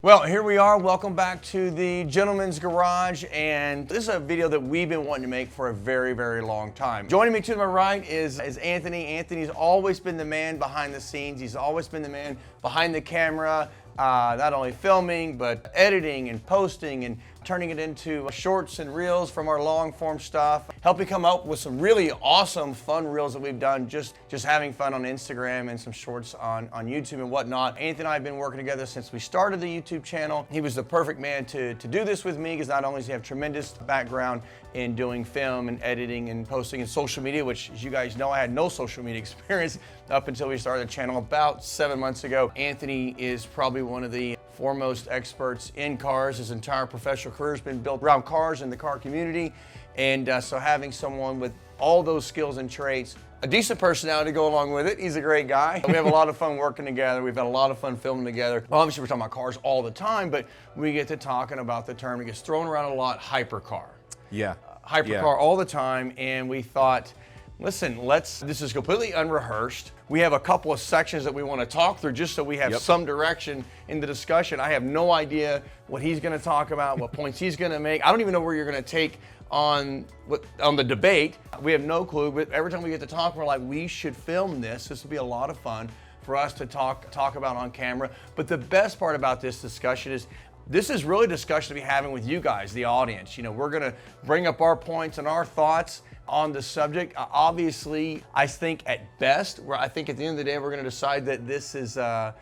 Well, here we are. Welcome back to the Gentleman's Garage, and this is a video that we've been wanting to make for a very, very long time. Joining me to my right is Anthony. Anthony's always been the man behind the scenes. He's always been the man behind the camera, not only filming, but editing and posting and turning it into shorts and reels from our long form stuff, helping come up with some really awesome, fun reels that we've done, just having fun on Instagram and some shorts on YouTube and whatnot. Anthony and I have been working together since we started the YouTube channel. He was the perfect man to do this with me, because not only does he have tremendous background in doing film and editing and posting and social media, which, as you guys know, I had no social media experience up until we started the channel about 7 months ago. Anthony is probably one of the foremost experts in cars. His entire professional career has been built around cars and the car community. And so having someone with all those skills and traits, a decent personality to go along with it. He's a great guy. We have a lot of fun working together. We've had a lot of fun filming together. Well, obviously we're talking about cars all the time, but we get to talking about the term that gets thrown around a lot, hypercar. Yeah. Hypercar all the time, and we thought, listen, this is completely unrehearsed. We have a couple of sections that we want to talk through just so we have some direction in the discussion. I have no idea what he's going to talk about, what points he's going to make. I don't even know where you're going to take on the debate. We have no clue, but every time we get to talk, we're like, we should film this. This will be a lot of fun for us to talk about on camera. But the best part about this discussion is this is really a discussion to be having with you guys, the audience. You know, we're going to bring up our points and our thoughts on the subject. Obviously, I think at best, I think at the end of the day, we're going to decide that this is the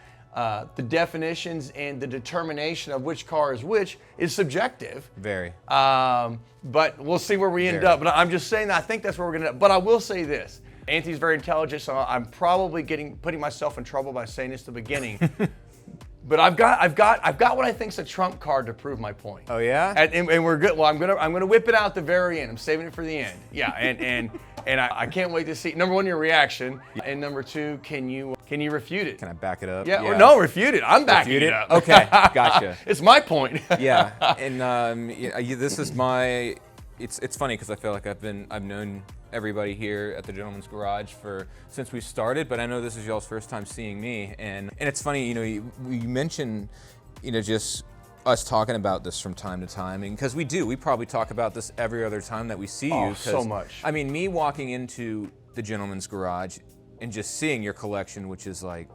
definitions and the determination of which car is which is subjective. Very. But we'll see where we end up. But I'm just saying that I think that's where we're going to end up. But I will say this. Anthony's very intelligent, so I'm probably putting myself in trouble by saying this at the beginning. But I've got what I think's a trump card to prove my point. Oh yeah? And we're good. Well, I'm gonna whip it out at the very end. I'm saving it for the end. Yeah, and I can't wait to see, number one, your reaction, and number two, can you refute it? Can I back it up? Yeah. Or no, refute it. I'm backing it up. Okay, gotcha. It's my point. Yeah, and this is my. It's funny because I feel like I've known everybody here at the Gentleman's Garage since we started, but I know this is y'all's first time seeing me, and it's funny, you mentioned, just us talking about this from time to time, and because we probably talk about this every other time that we see you. Oh, so much. I mean, me walking into the Gentleman's Garage and just seeing your collection, which is like,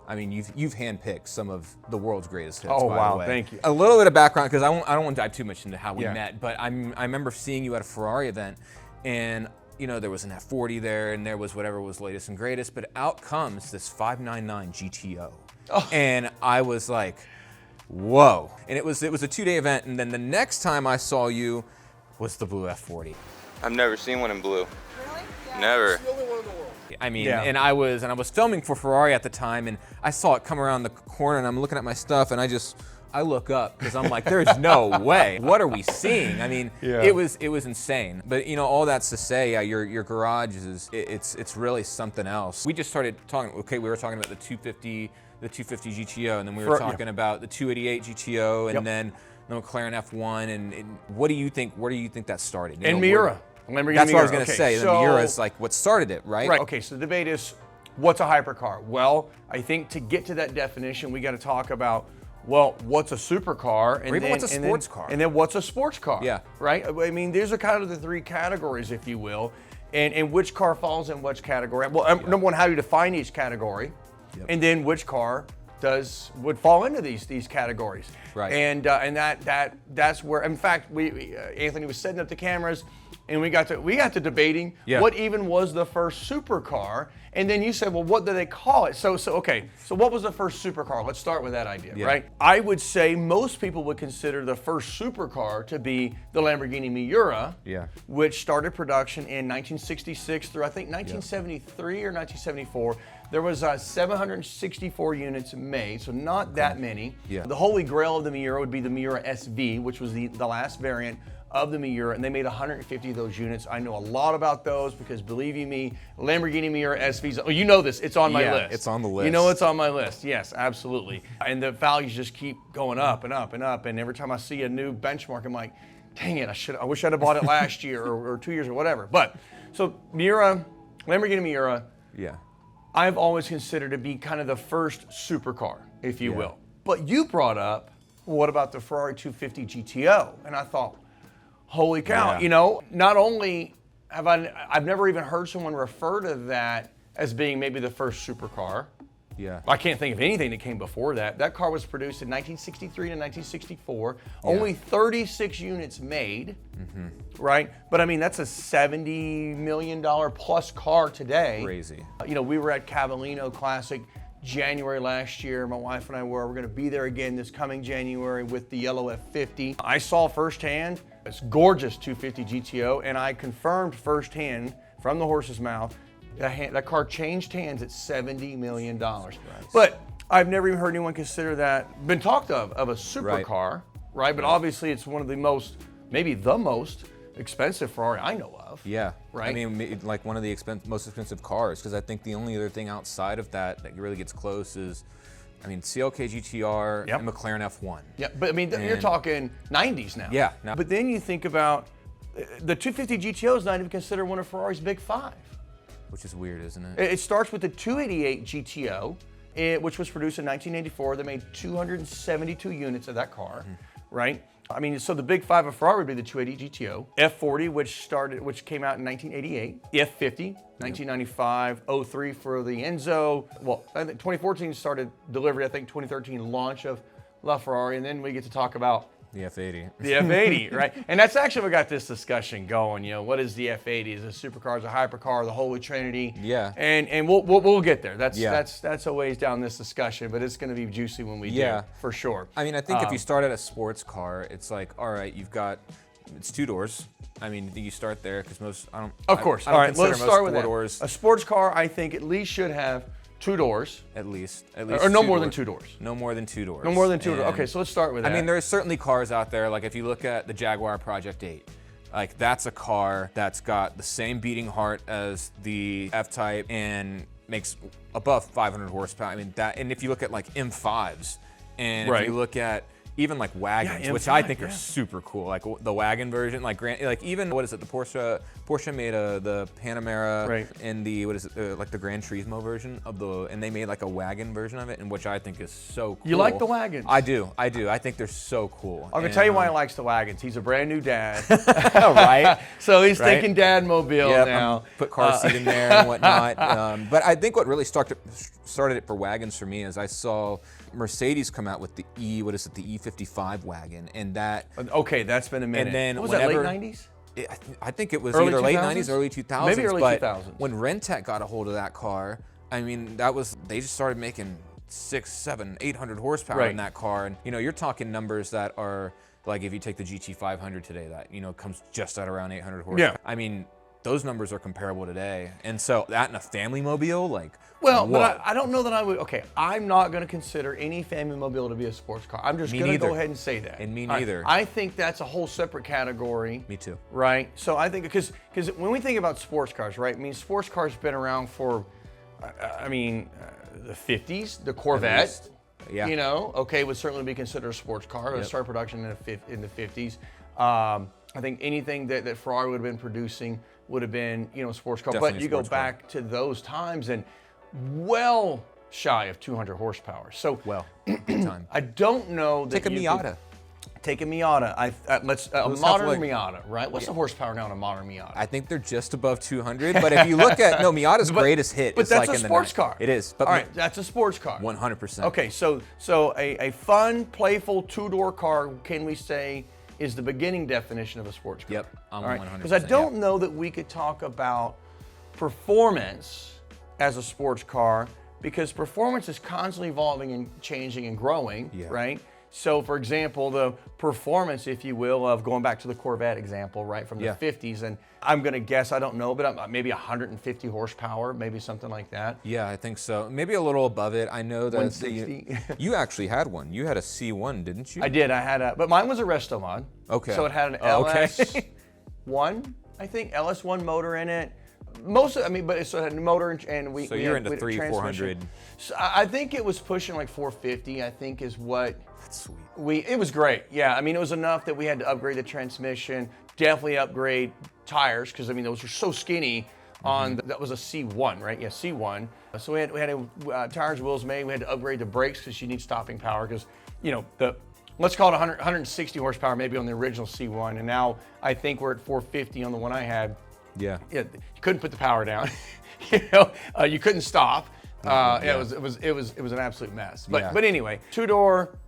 I mean, you've handpicked some of the world's greatest hits. Oh, by wow, the way. thank you. A little bit of background, because I don't want to dive too much into how we met, but I remember seeing you at a Ferrari event, and there was an F40 there, and there was whatever was latest and greatest, but out comes this 599 GTO. Oh. And I was like, whoa. And it was a 2-day event, and then the next time I saw you was the blue F40. I've never seen one in blue. Really? Yeah. Never. It's the only one in the world. I mean, and I was filming for Ferrari at the time, and I saw it come around the corner, and I'm looking at my stuff, and I look up because I'm like, there's no way. What are we seeing? I mean, it was insane. But all that's to say, your garage it's really something else. We just started talking. Okay, we were talking about the 250 GTO, and then we were talking about the 288 GTO, and then the McLaren F1. And what do you think? Where do you think that started? And Miura. That's what I was going to say. The Miura is like what started it, right? Right. Okay, so the debate is, what's a hypercar? Well, I think to get to that definition, we got to talk about, well, what's a supercar? Or even what's a sports car? And then what's a sports car? Yeah. Right? I mean, these are kind of the three categories, if you will, and which car falls in which category. Well, number one, how do you define each category? Yep. And then which car would fall into these categories? Right. And that's where, in fact, Anthony was setting up the cameras, and we got to debating what even was the first supercar, and then you said, well, what do they call it? So what was the first supercar? Let's start with that idea, right? I would say most people would consider the first supercar to be the Lamborghini Miura, which started production in 1966 through I think 1973 or 1974. There was 764 units made, so not that many. Yeah. The holy grail of the Miura would be the Miura SV, which was the last variant of the Miura, and they made 150 of those units. I know a lot about those because, believe you me, Lamborghini Miura SVs, oh, you know this, it's on my list. It's on the list. You know it's on my list, yes, absolutely. And the values just keep going up and up and up, and every time I see a new benchmark, I'm like, dang it, I wish I'd have bought it last year or 2 years or whatever. But, so Miura, Lamborghini Miura, I've always considered to be kind of the first supercar, if you will. But you brought up what about the Ferrari 250 GTO? And I thought, holy cow, Yeah. you know, not only have I've never even heard someone refer to that as being maybe the first supercar. Yeah. I can't think of anything that came before that. That car was produced in 1963 to 1964. Only 36 units made, right? But I mean, that's a $70 million plus car today. Crazy. You know, we were at Cavallino Classic January last year. My wife and I were. We're going to be there again this coming January with the yellow F50. I saw firsthand this gorgeous 250 GTO, and I confirmed firsthand from the horse's mouth that car changed hands at $70 million. But I've never even heard anyone consider that, been talked of a supercar, right? But obviously it's one of the most, maybe the most expensive Ferrari I know of. Yeah, right. I mean, like one of the most expensive cars, because I think the only other thing outside of that really gets close is, I mean, CLK GTR and McLaren F1. Yeah, but I mean, you're talking 90s now. Yeah. But then you think about the 250 GTO is not even considered one of Ferrari's big five. Which is weird, isn't it? It starts with the 288 GTO, which was produced in 1984. They made 272 units of that car, right? I mean, so the big five of Ferrari would be the 280 GTO, F40, which came out in 1988, the F50, 1995, 03 for the Enzo. Well, I think 2014 started delivery. I think 2013 launch of LaFerrari, and then we get to talk about the F80. the F80, right? And that's actually what got this discussion going. You know, what is the F80? Is it a supercar? Is it a hypercar? The Holy Trinity? Yeah. And we'll get there. That's a ways down this discussion, but it's going to be juicy when we do, for sure. I mean, I think if you start at a sports car, it's like, all right, it's two doors. I mean, you start there because most I don't. Of course. I don't All right, consider let's most start with that. four-doors A sports car, I think, at least should have two doors. at least Or no more than two doors. No more than two doors. No more than two doors. And, Okay, so let's start with that. I mean, there's certainly cars out there, like if you look at the Jaguar Project 8, like that's a car that's got the same beating heart as the F-Type and makes above 500 horsepower. I mean, and if you look at like M5s, and if you look at even like wagons, which I think are super cool, like the wagon version, like even what is it? The Porsche made the Panamera and the like the Gran Turismo version of and they made like a wagon version of it, and which I think is so cool. You like the wagons? I do. I think they're so cool. I'm gonna tell you why he likes the wagons. He's a brand new dad, right? So he's thinking dad mobile now. Put car seat in there and whatnot. But I think what really started it for wagons for me is I saw Mercedes come out with the the E55 wagon, and that. Okay, that's been a minute. And then was that late 90s? I think it was Early either late 2000s? 90s, early 2000s. Maybe early but 2000s. When Rentec got a hold of that car, I mean, they just started making 600, 700, 800 horsepower in that car, and you're talking numbers that are like if you take the GT500 today, that comes just at around 800 horsepower. Yeah. I mean, those numbers are comparable today, and so that in a family mobile, like. Well, whoa. but I don't know that I would. Okay, I'm not going to consider any family mobile to be a sports car. I'm just going to go ahead and say that. And me All right, neither. I think that's a whole separate category. Me too. Right? So I think, because when we think about sports cars, right? I mean, sports cars been around for, the 50s, the Corvette. Yeah. Okay, would certainly be considered a sports car. It started production in the 50s. I think anything that Ferrari would have been producing would have been, a sports car. Definitely but you go back to those times and well shy of 200 horsepower. So big time. I don't know that Take a Miata. Take a Miata. A modern Miata, right? What's the horsepower now in a modern Miata? I think they're just above 200. But if you look at Miata's greatest hit, but is that's like a in sports the car. It is. But all right, that's a sports car. 100%. Okay, so a fun, playful two-door car, can we say, is the beginning definition of a sports car? Yep, I'm 100%. Because I don't know that we could talk about performance as a sports car, because performance is constantly evolving and changing and growing, right? So, for example, the performance, if you will, of going back to the Corvette example, right, from the 50s, and I'm going to guess, I don't know, but maybe 150 horsepower, maybe something like that. Yeah, I think so. Maybe a little above it. I know that 160. You actually had one. You had a C1, didn't you? I did. I had but mine was a resto mod. Okay. So it had an LS1, I think, LS1 motor in it. But it had a motor and we. So you're into 300-400. So I think it was pushing like 450. I think is what. That's sweet. It was great. Yeah, I mean, it was enough that we had to upgrade the transmission. Definitely upgrade tires, because those were so skinny. That was a C1, right? Yeah, C1. So we had tires, wheels made. We had to upgrade the brakes because you need stopping power, because the let's call it 160 horsepower maybe on the original C1, and now I think we're at 450 on the one I had. Yeah. You couldn't put the power down. You couldn't stop. It was an absolute mess. But anyway, two-door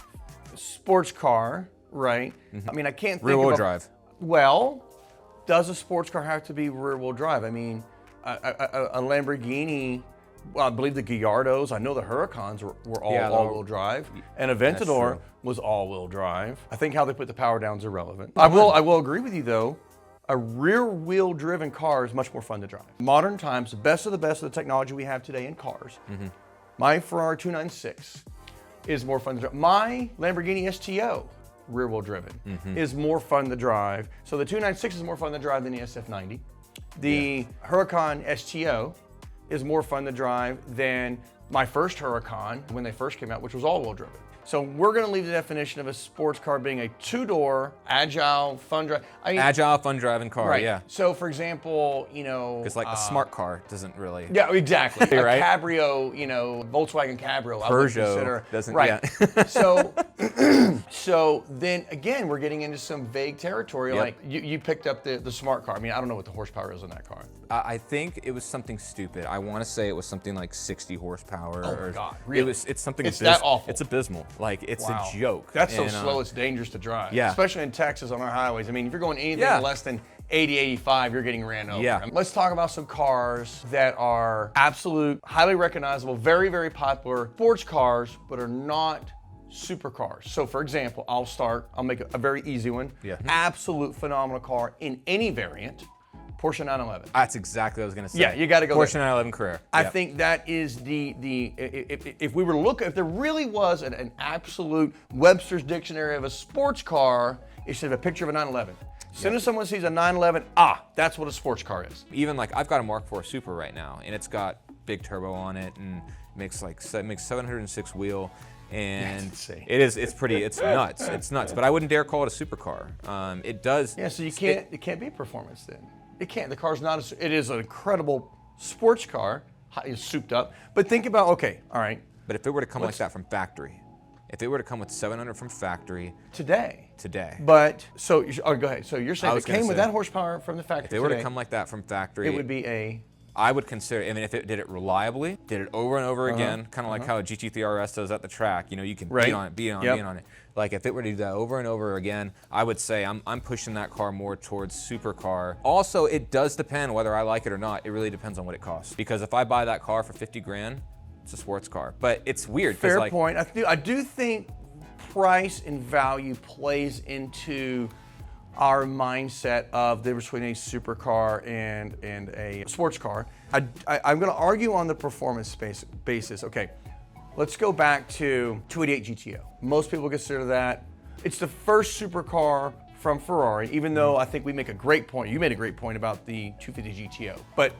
sports car, right? I mean, I can't think rear-wheel drive. Well, does a sports car have to be rear-wheel drive? I mean, a Lamborghini. Well, I believe the Gallardos, I know the Huracans were all-wheel drive, and Aventador was all-wheel drive. I think how they put the power down is irrelevant. I will agree with you though. A rear-wheel driven car is much more fun to drive. Modern times, the best of the technology we have today in cars. My Ferrari 296 is more fun to drive. My Lamborghini STO, rear-wheel driven, is more fun to drive. So the 296 is more fun to drive than the SF90. The Huracan STO is more fun to drive than my first Huracan when they first came out, which was all-wheel driven. So we're going to leave the definition of a sports car being a two-door, agile, fun drive. Agile, fun driving car, right. yeah. So for example, you know, because like a smart car doesn't really. Yeah, exactly. Right? A Cabrio, you know, Volkswagen Cabrio. Peugeot doesn't. Right. Yeah. So then again, we're getting into some vague territory. Yep. Like you picked up the smart car. I mean, I don't know what the horsepower is on that car. I think it was something stupid. I want to say it was something like 60 horsepower. Oh my God, really? It's something. It's that awful. It's abysmal. Like it's a joke. That's so slow. It's dangerous to drive. Yeah. Especially in Texas on our highways. I mean, if you're going anything less than 80, 85, you're getting ran over. Yeah. Let's talk about some cars that are absolute, highly recognizable, very, very popular sports cars, but are not supercars. So for example, I'll make a very easy one. Yeah. Absolute phenomenal car in any variant, Porsche 911. That's exactly what I was going to say. Yeah, you got to go Porsche there. 911 Carrera. I think that is if we were to look, if there really was an absolute Webster's dictionary of a sports car, it should have a picture of a 911. As soon as someone sees a 911, that's what a sports car is. Even like I've got a Mark IV Super right now, and it's got big turbo on it, and makes 706 wheel. And it's nuts. It's nuts. But I wouldn't dare call it a supercar. It does. Yeah, so it can't be performance then. It can't. The car's not. It is an incredible sports car, souped up. But think about, okay, all right. But if it were to come like that from factory, if it were to come with 700 from factory today. But go ahead. So you're saying it came with that horsepower from the factory. If it were to come like that from factory, it would be I would consider, I mean, if it did it reliably, did it over and over again, kind of like how a GT3 RS does at the track, you know, you can beat on it. Like if it were to do that over and over again, I would say I'm pushing that car more towards supercar. Also, it does depend whether I like it or not. It really depends on what it costs. Because if I buy that car for 50 grand, it's a sports car. But it's weird. Fair point. I do think price and value plays into our mindset of the difference between a supercar and a sports car. I'm going to argue on the performance basis. Okay, let's go back to 288 GTO. Most people consider that it's the first supercar from Ferrari, even though I think we make a great point. You made a great point about the 250 GTO, but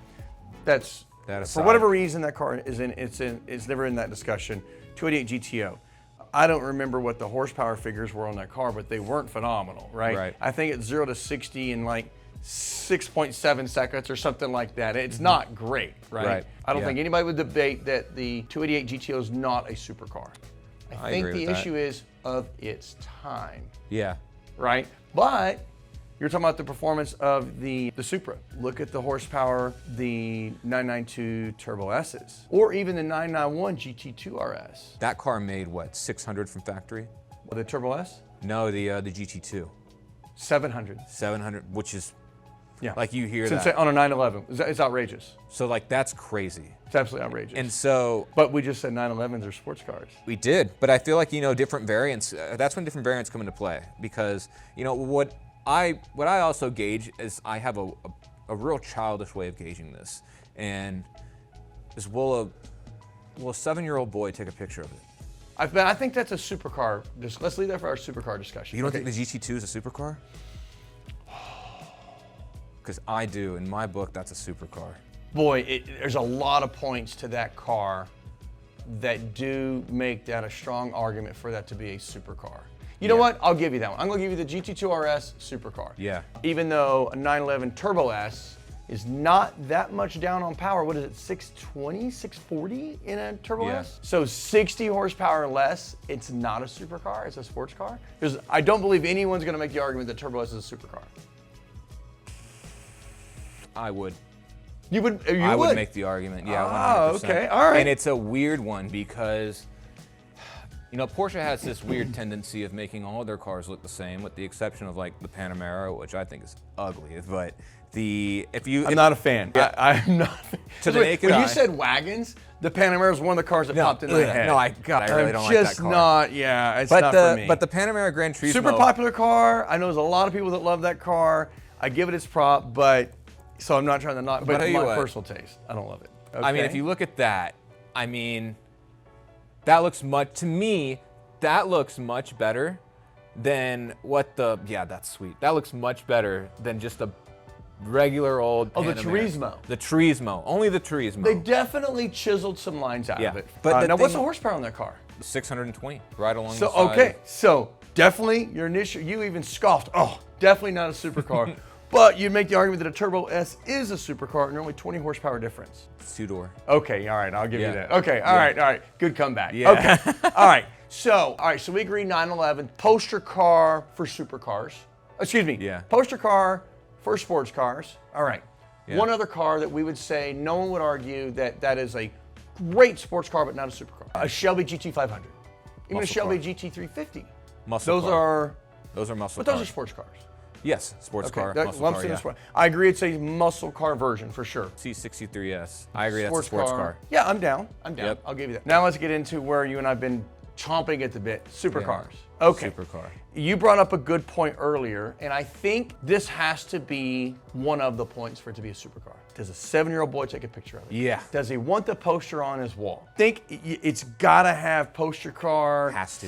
that's for whatever reason that car is never in that discussion. 288 GTO. I don't remember what the horsepower figures were on that car, but they weren't phenomenal, right? I think it's 0 to 60 in like 6.7 seconds or something like that. It's not great, right? I don't think anybody would debate that the 288 GTO is not a supercar. I think the issue is of its time. Yeah. Right? But you're talking about the performance of the Supra. Look at the horsepower the 992 Turbo S's, or even the 991 GT2 RS. That car made what, 600 from factory? Well, the Turbo S? No, the GT2. 700. 700, which is, like you hear Since that. on a 911, it's outrageous. So like that's crazy. It's absolutely outrageous. And so. But we just said 911s are sports cars. We did, but I feel like, you know, different variants, that's when different variants come into play. Because, you know, what I also gauge is I have a real childish way of gauging this, and is will a 7-year-old boy take a picture of it? I think that's a supercar. Let's leave that for our supercar discussion. You don't think the GT2 is a supercar? Because I do. In my book, that's a supercar. Boy, there's a lot of points to that car that do make that a strong argument for that to be a supercar. You know what? I'll give you that one. I'm going to give you the GT2 RS supercar. Yeah. Even though a 911 Turbo S is not that much down on power. What is it, 620, 640 in a Turbo Yeah. S? So 60 horsepower less, it's not a supercar, it's a sports car. I don't believe anyone's gonna make the argument that Turbo S is a supercar. I would. You would? I would make the argument, yeah, 100%. Okay, all right. And it's a weird one because, you know, Porsche has this weird tendency of making all their cars look the same, with the exception of like the Panamera, which I think is ugly. But I'm not a fan. Yeah. I'm not. To the naked when eye. you said wagons, the Panamera is one of the cars that popped in my head. No, I really don't like that car. Not, yeah, it's not for me. But the Panamera Gran Turismo. Super popular car. I know there's a lot of people that love that car. I give it its prop, but so I'm not trying to knock. But tell you my what. personal taste, I don't love it. I mean, if you look at that, I mean, that looks to me, that looks much better than that's sweet. That looks much better than just a regular old the Panamera. Turismo. The Turismo, only the Turismo. They definitely chiseled some lines out of it. But now, what's the horsepower on that car? 620, right along So the side. okay, so definitely you even scoffed. Oh, definitely not a supercar. But you'd make the argument that a Turbo S is a supercar and only 20 horsepower difference. It's two-door. Okay, all right, I'll give you Yeah. that. Okay, all right, good comeback. Yeah. Okay, all right, so we agree 911, poster car for supercars. Excuse me, Yeah. poster car for sports cars. All right, Yeah. one other car that we would say no one would argue that is a great sports car but not a supercar. A Shelby GT500, even a Muscle Shelby car. GT350. Muscle Those car. are muscle but those cars. are sports cars. Yes, sports car, that muscle lumps car, in yeah. a sport. I agree, it's a muscle car version for sure. C63S. I agree, that's a sports car. Yeah, I'm down. Yep. I'll give you that. Now let's get into where you and I've been chomping at the bit. Supercars. Okay. Supercar. You brought up a good point earlier, and I think this has to be one of the points for it to be a supercar. Does a 7-year-old boy take a picture of it? Yeah. Does he want the poster on his wall? Think it's gotta have poster car Has to.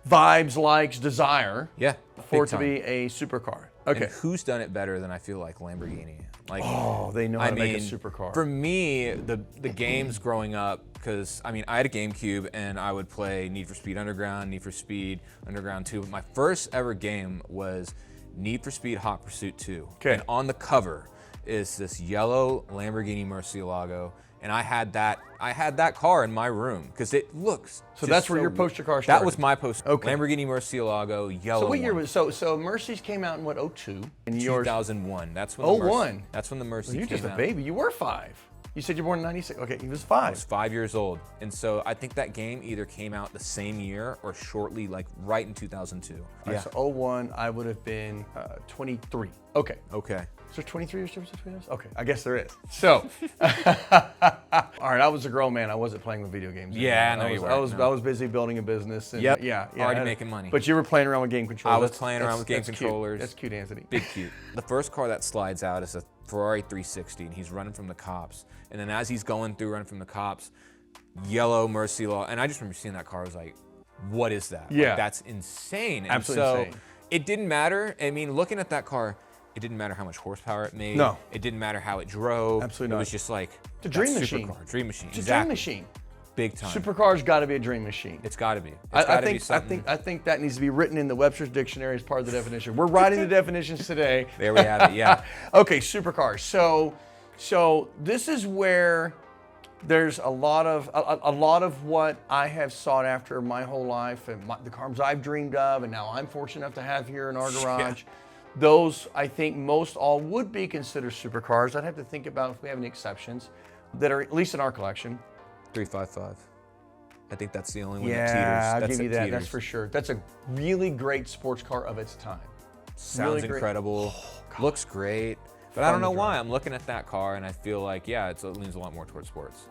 vibes, likes, desire. Yeah. For big it to time. be a supercar. Okay. And who's done it better than I feel like Lamborghini? Like, Oh, they know how to make a supercar. For me, the games growing up, because I mean, I had a GameCube and I would play Need for Speed Underground, Need for Speed Underground 2. But my first ever game was Need for Speed Hot Pursuit 2. Okay. And on the cover is this yellow Lamborghini Murcielago. And I had that car in my room because it looks. So that's where your poster car started? That was my poster. Okay. Lamborghini Murcielago, yellow. So what year one. was so Mercy's came out in what, 02? And yours 2001. That's when 01. That's when the Mercy You're came just a out. baby. You were 5. You said you were born in 96. Okay, he was I 5. was 5 years old, and so I think that game either came out the same year or shortly, like right in 2002. All right, so 01, I would have been 23. Okay. Okay. Is there 23 years difference between us? Okay, I guess there is. So, all right, I was a grown man. I wasn't playing with video games anymore. Yeah, no, you weren't, I was busy building a business. And Yep, Yeah. already making money. But you were playing around with game controllers. I was playing around with game That's cute. controllers. That's cute, Anthony. Big cute. The first car that slides out is a Ferrari 360, and he's running from the cops. And then as he's going through, running from the cops, yellow Murcielago, and I just remember seeing that car. I was like, "What is that? Yeah. Like, that's insane." And Absolutely so insane. it didn't matter. I mean, looking at that car, it didn't matter how much horsepower it made. No. It didn't matter how it drove. Absolutely It not. was just like It's a dream that machine. supercar, dream machine. It's a Exactly. dream machine. Big time. Supercar's got to be a dream machine. It's got to be. It's I gotta be think something. I think that needs to be written in the Webster's Dictionary as part of the definition. We're writing the definitions today. There we have it. Yeah. Okay, supercars. So this is where there's a lot of what I have sought after my whole life and the cars I've dreamed of, and now I'm fortunate enough to have here in our garage. Those I think most all would be considered supercars. I'd have to think about if we have any exceptions that are at least in our collection. 355. I think that's the only one that Yeah, teeters. I'll That's give you it that. teeters. That's for sure. That's a really great sports car of its time. Sounds Really great. incredible. Looks great. But I don't know why. I'm looking at that car and I feel like, yeah, it leans a lot more towards sports.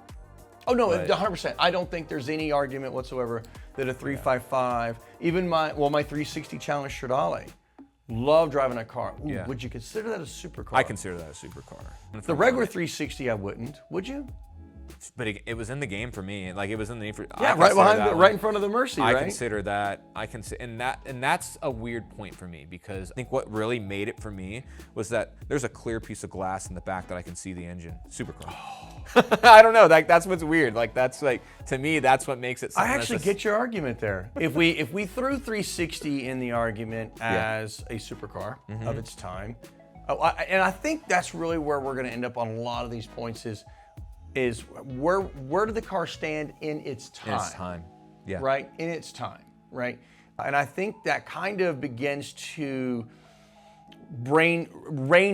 Oh no, But- 100%. I don't think there's any argument whatsoever that a 355, even my 360 Challenge Stradale, love driving that car. Ooh, Yeah. Would you consider that a supercar? I consider that a supercar. The regular 360 I wouldn't. Would you? But it was in the game for me. Like it was in the for. Yeah, I right consider behind, that one. right in front of the Mercy, I right? consider that. And that's a weird point for me because I think what really made it for me was that there's a clear piece of glass in the back that I can see the engine. Supercar. I don't know. Like that's what's weird. Like that's like to me that's what makes it. I something actually that's get your argument there. If we threw 360 in the argument as a supercar of its time, And I think that's really where we're going to end up on a lot of these points is where do the car stand in its time? In its time, yeah. Right, in its time, right? And I think that kind of begins to rein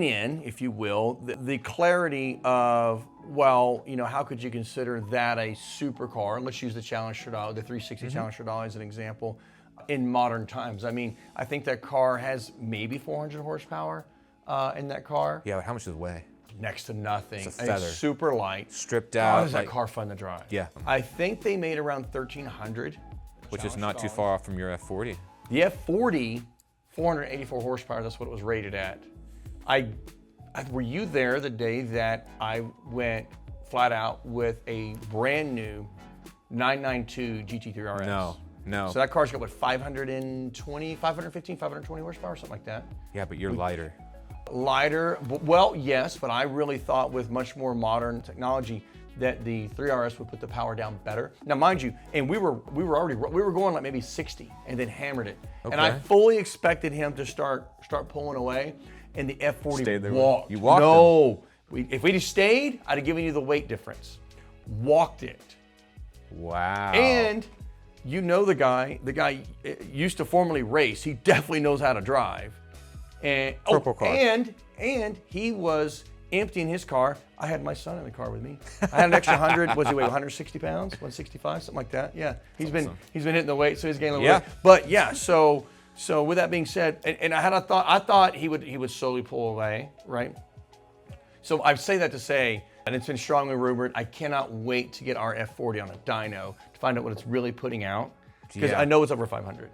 in, if you will, the clarity of, well, you know, how could you consider that a supercar? Let's use the Challenge Stradale, the 360 Challenge Stradale as an example, in modern times. I mean, I think that car has maybe 400 horsepower in that car. Yeah, but how much does it weigh? Next to nothing. It's a feather. It's super light. Stripped out. How is that car fun to drive? Yeah. I think they made around 1,300. Which is not too far off from your F40. The F40, 484 horsepower, that's what it was rated at. Were you there the day that I went flat out with a brand new 992 GT3 RS? No. So that car's got what, 515, 520 horsepower, something like that? Yeah, but you're lighter. Lighter, well, yes, but I really thought with much more modern technology that the 3RS would put the power down better. Now, mind you, and we were going like maybe 60 and then hammered it. Okay. And I fully expected him to start pulling away, and the F40 Stayed there. walked. You walked No, if we'd have stayed, I'd have given you the weight difference. Walked it. Wow. And you know the guy used to formerly race. He definitely knows how to drive. And Purple car. And he was emptying his car. I had my son in the car with me. I had an extra 100. Was he weigh 160 pounds? 165, something like that. Yeah, he's been hitting the weight, so he's gaining a little weight. But yeah, so with that being said, and I thought he would slowly pull away, right? So I say that to say, and it's been strongly rumored, I cannot wait to get our F40 on a dyno to find out what it's really putting out, because I know it's over 500.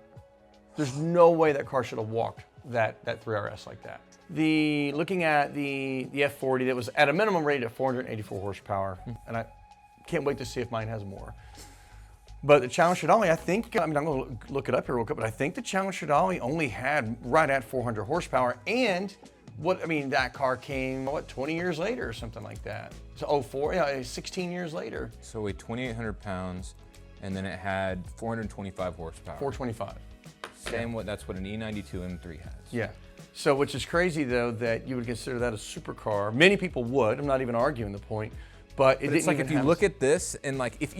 There's no way that car should have walked that 3RS like that. Looking at the F40 that was at a minimum rated at 484 horsepower, and I can't wait to see if mine has more. But the Challenge Stradale, I'm going to look it up here real quick, but I think the Challenge Stradale only had right at 400 horsepower, and that car came, 20 years later or something like that. So 04, 16 years later. So it weighed 2,800 pounds, and then it had 425 horsepower. 425. That's what an E92 M3 has. Yeah. So, which is crazy though that you would consider that a supercar. Many people would. I'm not even arguing the point, but it didn't. It's like even if you look at this and like if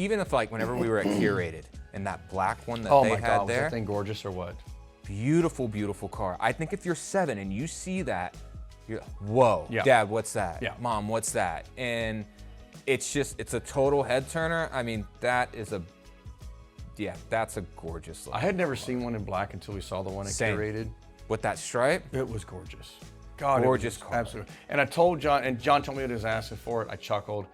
whenever we were at Curated and that black one that they had there. Was that thing gorgeous or what? Beautiful, beautiful car. I think if you're 7 and you see that, you're like, whoa, yeah. Dad, what's that? Yeah. Mom, what's that? And it's a total head turner. I mean, that's a gorgeous look. I had never seen one in black until we saw the one at Curated. With that stripe? It was gorgeous. God, gorgeous car. Absolutely. And I told John, and John told me what he was asking for it. I chuckled.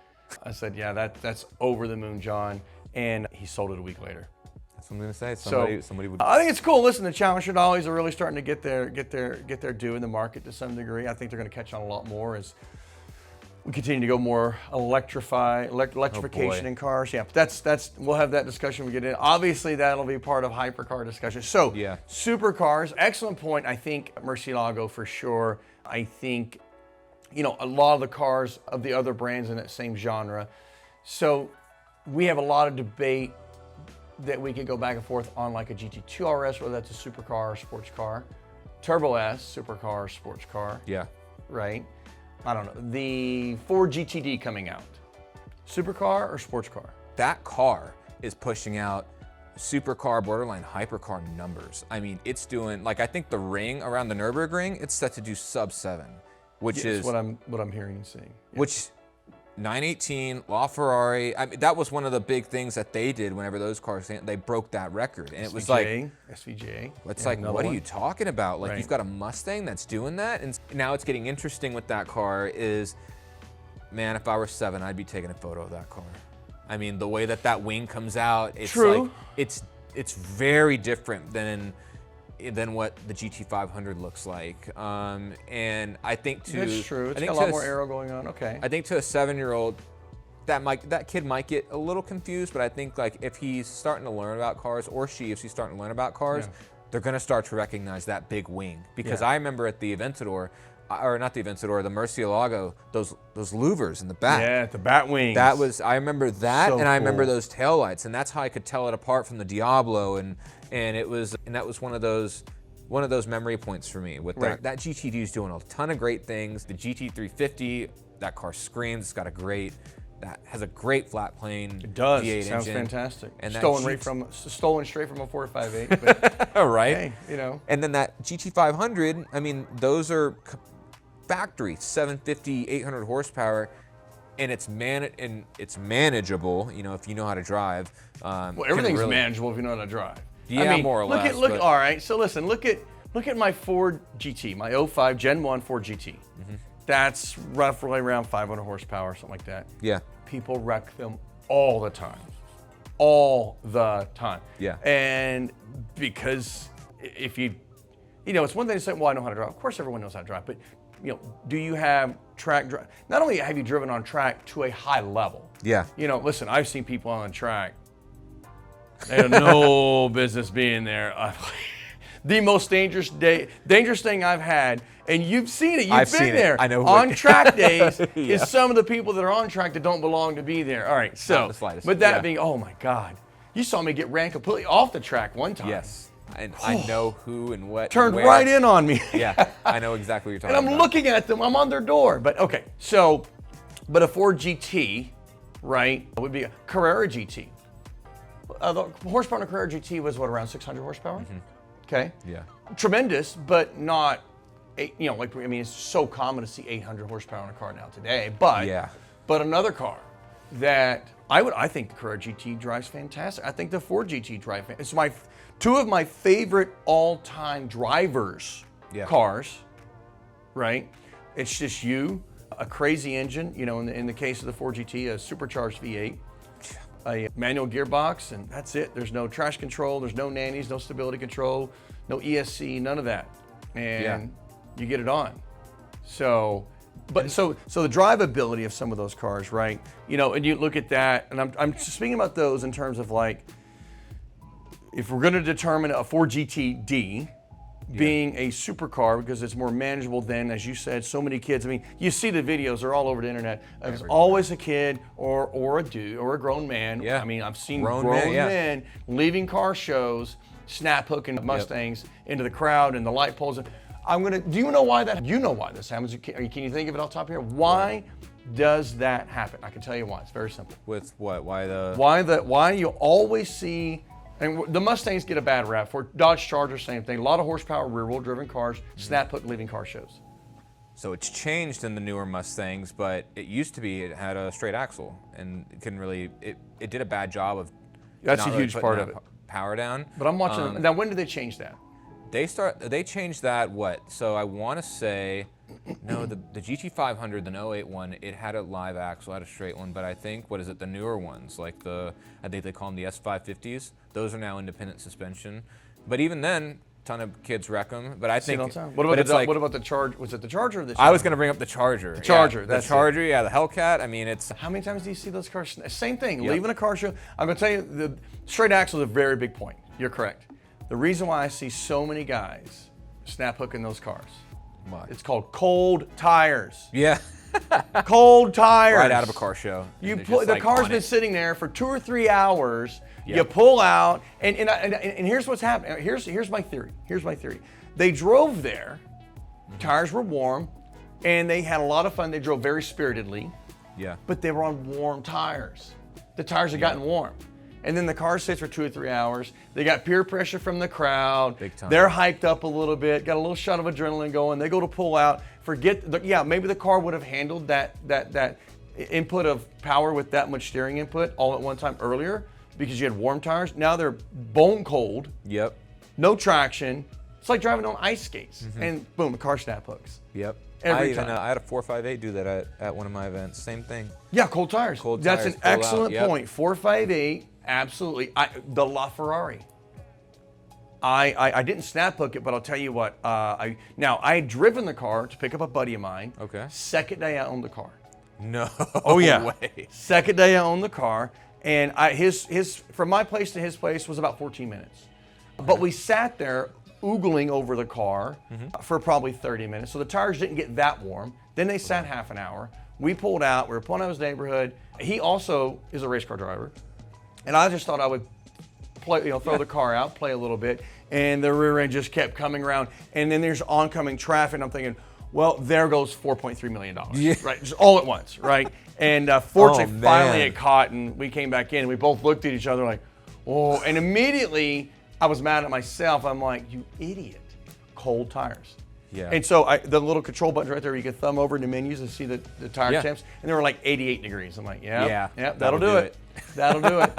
I said, yeah, that's over the moon, John. And he sold it a week later. That's what I'm gonna say. Somebody would. I think it's cool. Listen, the Challenge Stradales are really starting to get their due in the market to some degree. I think they're going to catch on a lot more as we continue to go more electrification in cars. Yeah, we'll have that discussion when we get in. Obviously, that'll be part of hypercar discussion. So, yeah. Supercars, excellent point. I think Murcielago for sure. I think, a lot of the cars of the other brands in that same genre. So, we have a lot of debate that we could go back and forth on, like a GT2 RS, whether that's a supercar or sports car. Turbo S, supercar, sports car. Yeah. Right? I don't know. The Ford GTD coming out. Supercar or sports car? That car is pushing out supercar, borderline hypercar numbers. I mean, it's doing, I think the ring around the Nürburgring, it's set to do sub 7, which is what I'm hearing and seeing. Yeah. Which 918, LaFerrari, I mean, that was one of the big things that they did whenever those cars, they broke that record. And it was like, SVJ. It's like, what are you talking about? Like, right. You've got a Mustang that's doing that? And now it's getting interesting with that car is, man, if I were 7, I'd be taking a photo of that car. I mean, the way that wing comes out, it's True. It's very different than what the GT500 looks like. And I think that's true. It's got a lot more aero going on. Okay. I think to a 7-year-old, that kid might get a little confused, but I think if he's starting to learn about cars, or if she's starting to learn about cars, they're gonna start to recognize that big wing. Because I remember at the Aventador, or not the Aventador, the Murcielago, those louvers in the back. Yeah, the bat wings. I remember that, so and I remember cool. those taillights, and that's how I could tell it apart from the Diablo, and that was one of those one of those memory points for me. With Right. that GT2 is doing a ton of great things. The GT350, that car screams. It's got that has a great flat plane. It does. V8 Sounds engine. fantastic. And Stolen straight from a 458. But All right. hey, you know. And then that GT500, I mean, those are factory 750, 800 horsepower, and it's manageable. You know, if you know how to drive. Well, everything's manageable if you know how to drive. Yeah, I mean, more or less. Look. All right. So listen. Look at my Ford GT, my 05 Gen 1 Ford GT. That's roughly around 500 horsepower, something like that. Yeah. People wreck them all the time. All the time. Yeah. And because if you know, it's one thing to say, well, I know how to drive. Of course, everyone knows how to drive. But, you know, do you have track drive? Not only have you driven on track to a high level. Yeah. You know, listen, I've seen people on track. They have no business being there. The most dangerous thing I've had, and you've seen it. You've been there. I know. On track days is some of the people that are on track that don't belong to be there. All right, so. Not the slightest. But that being, oh my God, you saw me get ran completely off the track one time. Yes. And I know who and what. Turned and right in on me. Yeah, I know exactly what you're talking And about. I'm looking at them. I'm on their door. But okay, so, but a Ford GT, right, would be a Carrera GT. The horsepower in a Carrera GT was what, around 600 horsepower? Okay. Yeah. Tremendous, but not, you know, like, I mean, it's so common to see 800 horsepower in a car now today. But, Yeah. But another car that I think the Carrera GT drives fantastic. I think the Ford GT drives fantastic. It's two of my favorite all-time drivers cars, right? It's just a crazy engine, you know, in the case of the Ford GT, a supercharged V8. A manual gearbox, and that's it. There's no traction control, there's no nannies, no stability control, no ESC, none of that. And you get it on. So the drivability of some of those cars, right? You know, and you look at that, and I'm speaking about those in terms of like, if we're going to determine a Ford GTD being a supercar because it's more manageable than, as you said, so many kids. I mean, you see the videos; they're all over the internet. There's always a kid or a dude or a grown man. Yeah. I mean, I've seen grown men, men leaving car shows, snap hooking Mustangs into the crowd and the light poles. Do you know why that? You know why this happens? Can you think of it off the top here? Why does that happen? I can tell you why. It's very simple. With what? Why you always see. And the Mustangs get a bad rap. For Dodge Charger, same thing. A lot of horsepower, rear-wheel driven cars, snap hook leaving car shows. So it's changed in the newer Mustangs, but it used to be it had a straight axle, and it couldn't really. It did a bad job of. That's not a really huge putting part that of it. Power down. But I'm watching. Now, when did they change that? They changed that what? So I want to say, no, the GT500, the 08 one, it had a live axle, had a straight one, but I think, what is it, the newer ones, like I think they call them the S550s, those are now independent suspension. But even then, a ton of kids wreck them, but I think. What about the Charger? Was it the Charger or the Charger? I was going to bring up the Charger. The Charger, yeah, that's the Charger, yeah, the Hellcat, I mean, it's. How many times do you see those cars? Same thing, leaving a car show. I'm going to tell you, the straight axle is a very big point. You're correct. The reason why I see so many guys snap hooking those cars, it's called cold tires. Yeah. Cold tires. Right out of a car show. The car's been sitting there for 2 or 3 hours. Yep. You pull out, and here's what's happening. Here's my theory. They drove there, tires were warm, and they had a lot of fun. They drove very spiritedly. Yeah. But they were on warm tires. The tires had gotten warm. And then the car sits for 2 or 3 hours. They got peer pressure from the crowd. Big time. They're hyped up a little bit, got a little shot of adrenaline going. They go to pull out. Maybe the car would have handled that input of power with that much steering input all at one time earlier because you had warm tires. Now they're bone cold. Yep. No traction. It's like driving on ice skates. And boom, the car snap hooks. Yep. Every time. I had a 458 do that at one of my events. Same thing. Yeah, cold tires. That's an excellent point. 458. Absolutely. The LaFerrari. I didn't snap hook it, but I'll tell you what. I had driven the car to pick up a buddy of mine. Okay. Second day I owned the car. No. Oh yeah. Way. Second day I owned the car, and his from my place to his place was about 14 minutes. But we sat there oogling over the car for probably 30 minutes. So the tires didn't get that warm. Then they sat half an hour. We pulled out. We were pulling out of his neighborhood. He also is a race car driver. And I just thought I would play, throw the car out, play a little bit. and the rear end just kept coming around. And then there's oncoming traffic, and I'm thinking, well, there goes $4.3 million, right? Just all at once, right? And fortunately, finally it caught, and we came back in, and we both looked at each other like, oh, and immediately I was mad at myself. I'm like, you idiot, cold tires. Yeah. And so the little control button right there, you can thumb over in the menus and see the tire temps, and they were like 88 degrees. I'm like, yeah, that'll do it. That'll do it.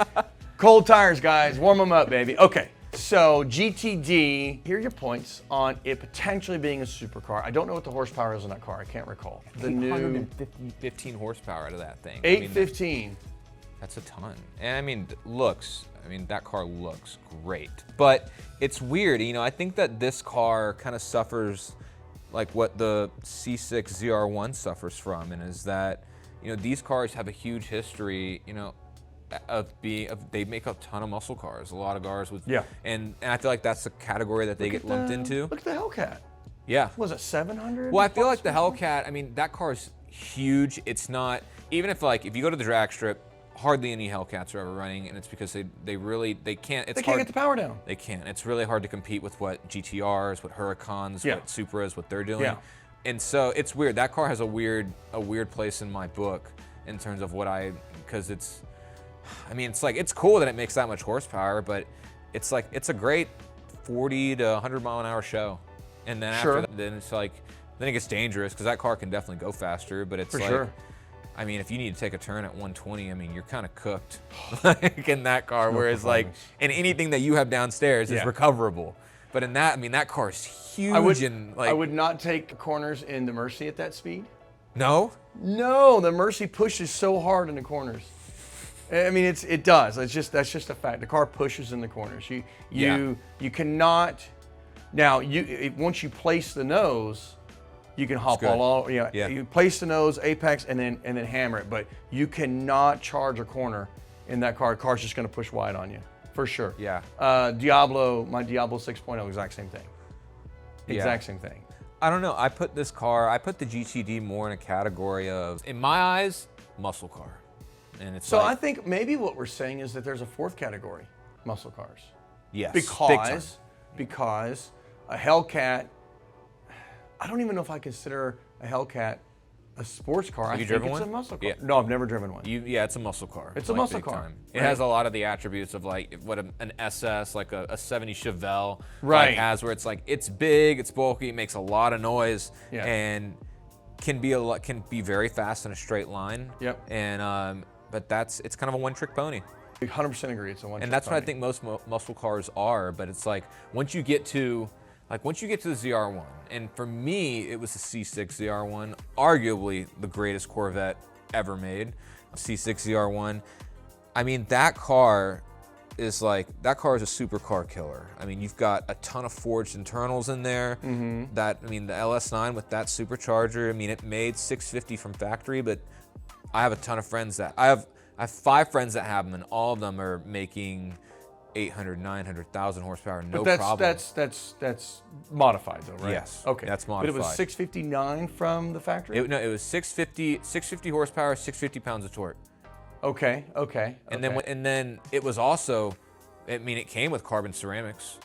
Cold tires, guys, warm them up, baby. Okay. So GTD, here are your points on it potentially being a supercar. I don't know what the horsepower is in that car. I can't recall. The new 15 horsepower out of that thing. 815. That's a ton. And I mean, that car looks great. But it's weird, I think that this car kind of suffers like what the C6 ZR1 suffers from, and is that, these cars have a huge history, they make a ton of muscle cars, a lot of cars with, and I feel like that's the category that they get lumped into. Look at the Hellcat. Yeah. Was it 700? Well, I feel like the Hellcat, that car's huge. It's not, even if you go to the drag strip, hardly any Hellcats are ever running, and it's because they can't. They can't get the power down. They can't. It's really hard to compete with what GTRs, what Huracans, what Supras, what they're doing. Yeah. And so it's weird. That car has a weird place in my book in terms of because it's cool that it makes that much horsepower, but it's a great 40 to 100 mile an hour show. And then after that, then it gets dangerous, because that car can definitely go faster, but it's if you need to take a turn at 120, you're kind of cooked in that car, whereas and anything that you have downstairs is recoverable. But in that, that car is huge. I would not take corners in the Mercy at that speed. No? No, the Mercy pushes so hard in the corners. It does. That's just a fact. The car pushes in the corners. You cannot. Now, once you place the nose, you can hop all. You place the nose, apex, and then hammer it. But you cannot charge a corner in that car. The car's just going to push wide on you, for sure. Yeah. My Diablo 6.0, exact same thing. Exact same thing. I don't know. I put the GTD more in a category of, in my eyes, muscle car. And it's I think maybe what we're saying is that there's a fourth category, muscle cars. Yes. Because a Hellcat, I don't even know if I consider a Hellcat a sports car. Have you driven one? It's a muscle car. Yeah. No, I've never driven one. It's a muscle car. It's a muscle car. Time. It has a lot of the attributes of what an SS, like a 70 Chevelle has, where it's big, it's bulky, it makes a lot of noise, and can be very fast in a straight line. Yep. And but it's kind of a one-trick pony. 100% agree. It's a one-trick pony. And that's what I think most muscle cars are. But it's once you get to the ZR1, and for me, it was the C6 ZR1, arguably the greatest Corvette ever made, C6 ZR1. That car is a supercar killer. You've got a ton of forged internals in there. Mm-hmm. The LS9 with that supercharger, it made 650 from factory, but I have a ton of friends I have 5 friends that have them, and all of them are making 800, 900,000 horsepower, problem. That's modified though, right? Yes. Okay. That's modified. But it was 659 from the factory? It was 650 horsepower, 650 pounds of torque. Okay. And then it was also, it came with carbon ceramics,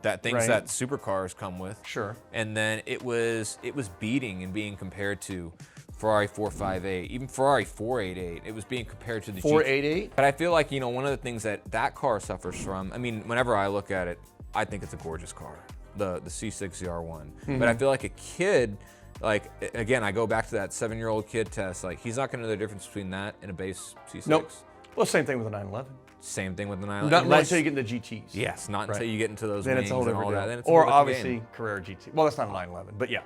that supercars come with. Sure. And then it was beating and being compared to Ferrari 458, even Ferrari 488. It was being compared to the 488. But I feel like, one of the things that car suffers from, whenever I look at it, I think it's a gorgeous car, the C6 ZR1. Mm-hmm. But I feel like a kid, again, I go back to that 7-year-old kid test, he's not going to know the difference between that and a base C6. Nope. Well, same thing with the 911. Same thing with the 911. Not until you get into GTs. Yes, not until you get into those then wings it's a whole and different all deal. that. Then it's or a obviously game. Carrera GT. Well, that's not a 911, but yeah.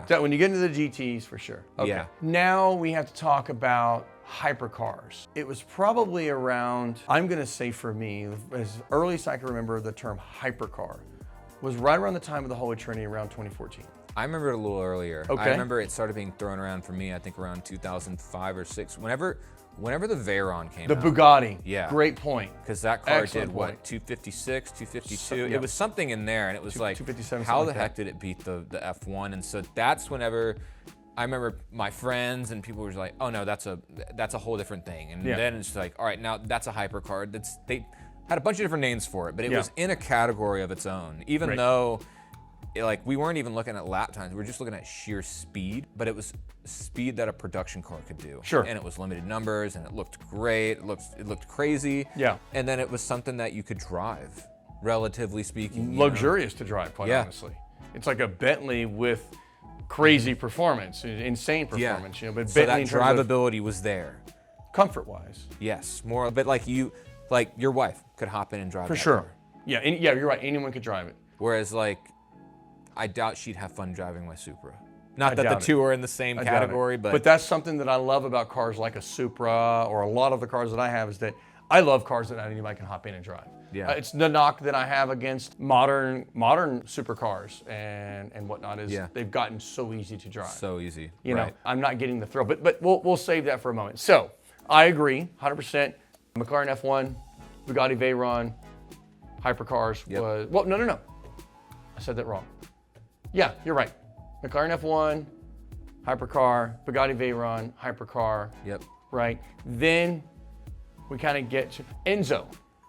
So when you get into the GTs, for sure. Okay. Yeah. Now we have to talk about hypercars. It was probably around, I'm going to say for me, as early as I can remember, the term hypercar was right around the time of the Holy Trinity, around 2014. I remember it a little earlier. Okay. I remember it started being thrown around for me, I think around 2005 or 6. Whenever the Veyron came out. The Bugatti. Yeah. Great point. Because that car Excellent did point. 256, 252. Yeah. It was something in there, and it was 257, how the something like heck did it beat the F1? And so that's whenever I remember my friends and people were like, oh no, that's a whole different thing. And then it's all right, now that's a hypercar. had a bunch of different names for it, but it Yeah. was in a category of its own. Even Right. though, like, we weren't even looking at lap times, we were just looking at sheer speed, but it was speed that a production car could do. Sure. And it was limited numbers, and it looked great. It looked crazy. Yeah. And then it was something that you could drive, relatively speaking. you know? Luxurious to drive, quite Yeah. honestly. It's like a Bentley with crazy performance, insane performance. Yeah. You know, but So Bentley that in terms of drivability was there. comfort-wise, Yes, more, but like your wife could hop in and drive for that sure. car. Yeah, yeah, you're right. Anyone could drive it. Whereas, like, I doubt she'd have fun driving my Supra. Not I that the doubt it. two are in the same I doubt it. category, but that's something that I love about cars like a Supra or a lot of the cars that I have is that I love cars that anybody can hop in and drive. Yeah. It's the knock that I have against modern supercars and whatnot is Yeah. they've gotten so easy to drive. so easy. You know, right. I'm not getting the thrill, but we'll save that for a moment. So I agree, 100%. McLaren F1, Bugatti Veyron, hypercars Yep. was no. I said that wrong. Yeah, you're right. McLaren F1, hypercar, Bugatti Veyron, hypercar. Yep. Right. Then we kind of get to Enzo,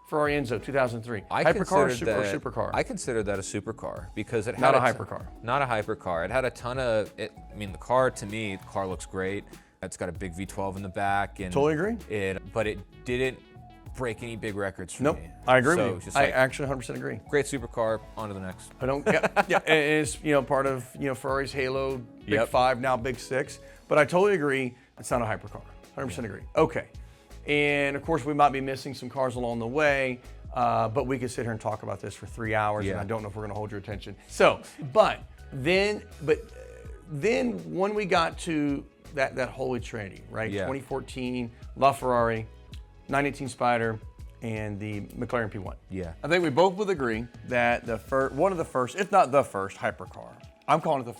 Ferrari Enzo, 2003. I Hypercar considered or that, supercar? I considered that a supercar because it had Not a ton- hypercar. Not a hypercar. It had a ton of. I mean, the car to me, the car looks great. It's got a big V12 in the back, and Totally agree. But it didn't break any big records for Nope. me. I agree So with you. it's just I like, actually 100% agree. great supercar. On to the next. I don't. Yeah, and it's part of Ferrari's Halo Big Yep. 5 now Big 6. But I totally agree. It's not a hypercar. 100% agree. Okay, and of course we might be missing some cars along the way, but we could sit here and talk about this for 3 hours, and Yeah. I don't know if we're going to hold your attention. So, but then when we got to that holy trinity, right? Yeah. 2014 LaFerrari, 918 Spider, and the McLaren P1. Yeah. I think we both would agree that one of the first, if not the first, hypercar. I'm calling it the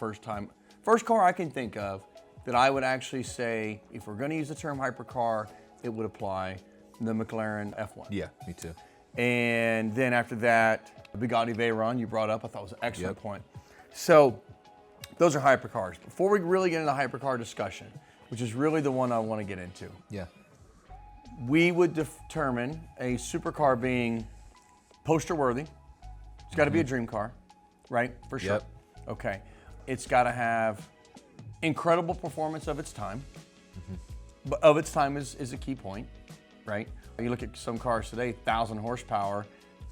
first car I can think of that I would actually say, if we're going to use the term hypercar, it would apply the McLaren F1. Yeah, me too. And then after that, the Bugatti Veyron you brought up, I thought was an excellent Yep. point. So those are hypercars. Before we really get into the hypercar discussion, which is really the one I want to get into, Yeah. we would determine a supercar being poster worthy. It's got to be a dream car, right? For sure. Yep. Okay. It's got to have incredible performance of its time. But of its time is a key point, right? You look at some cars today, 1,000 horsepower,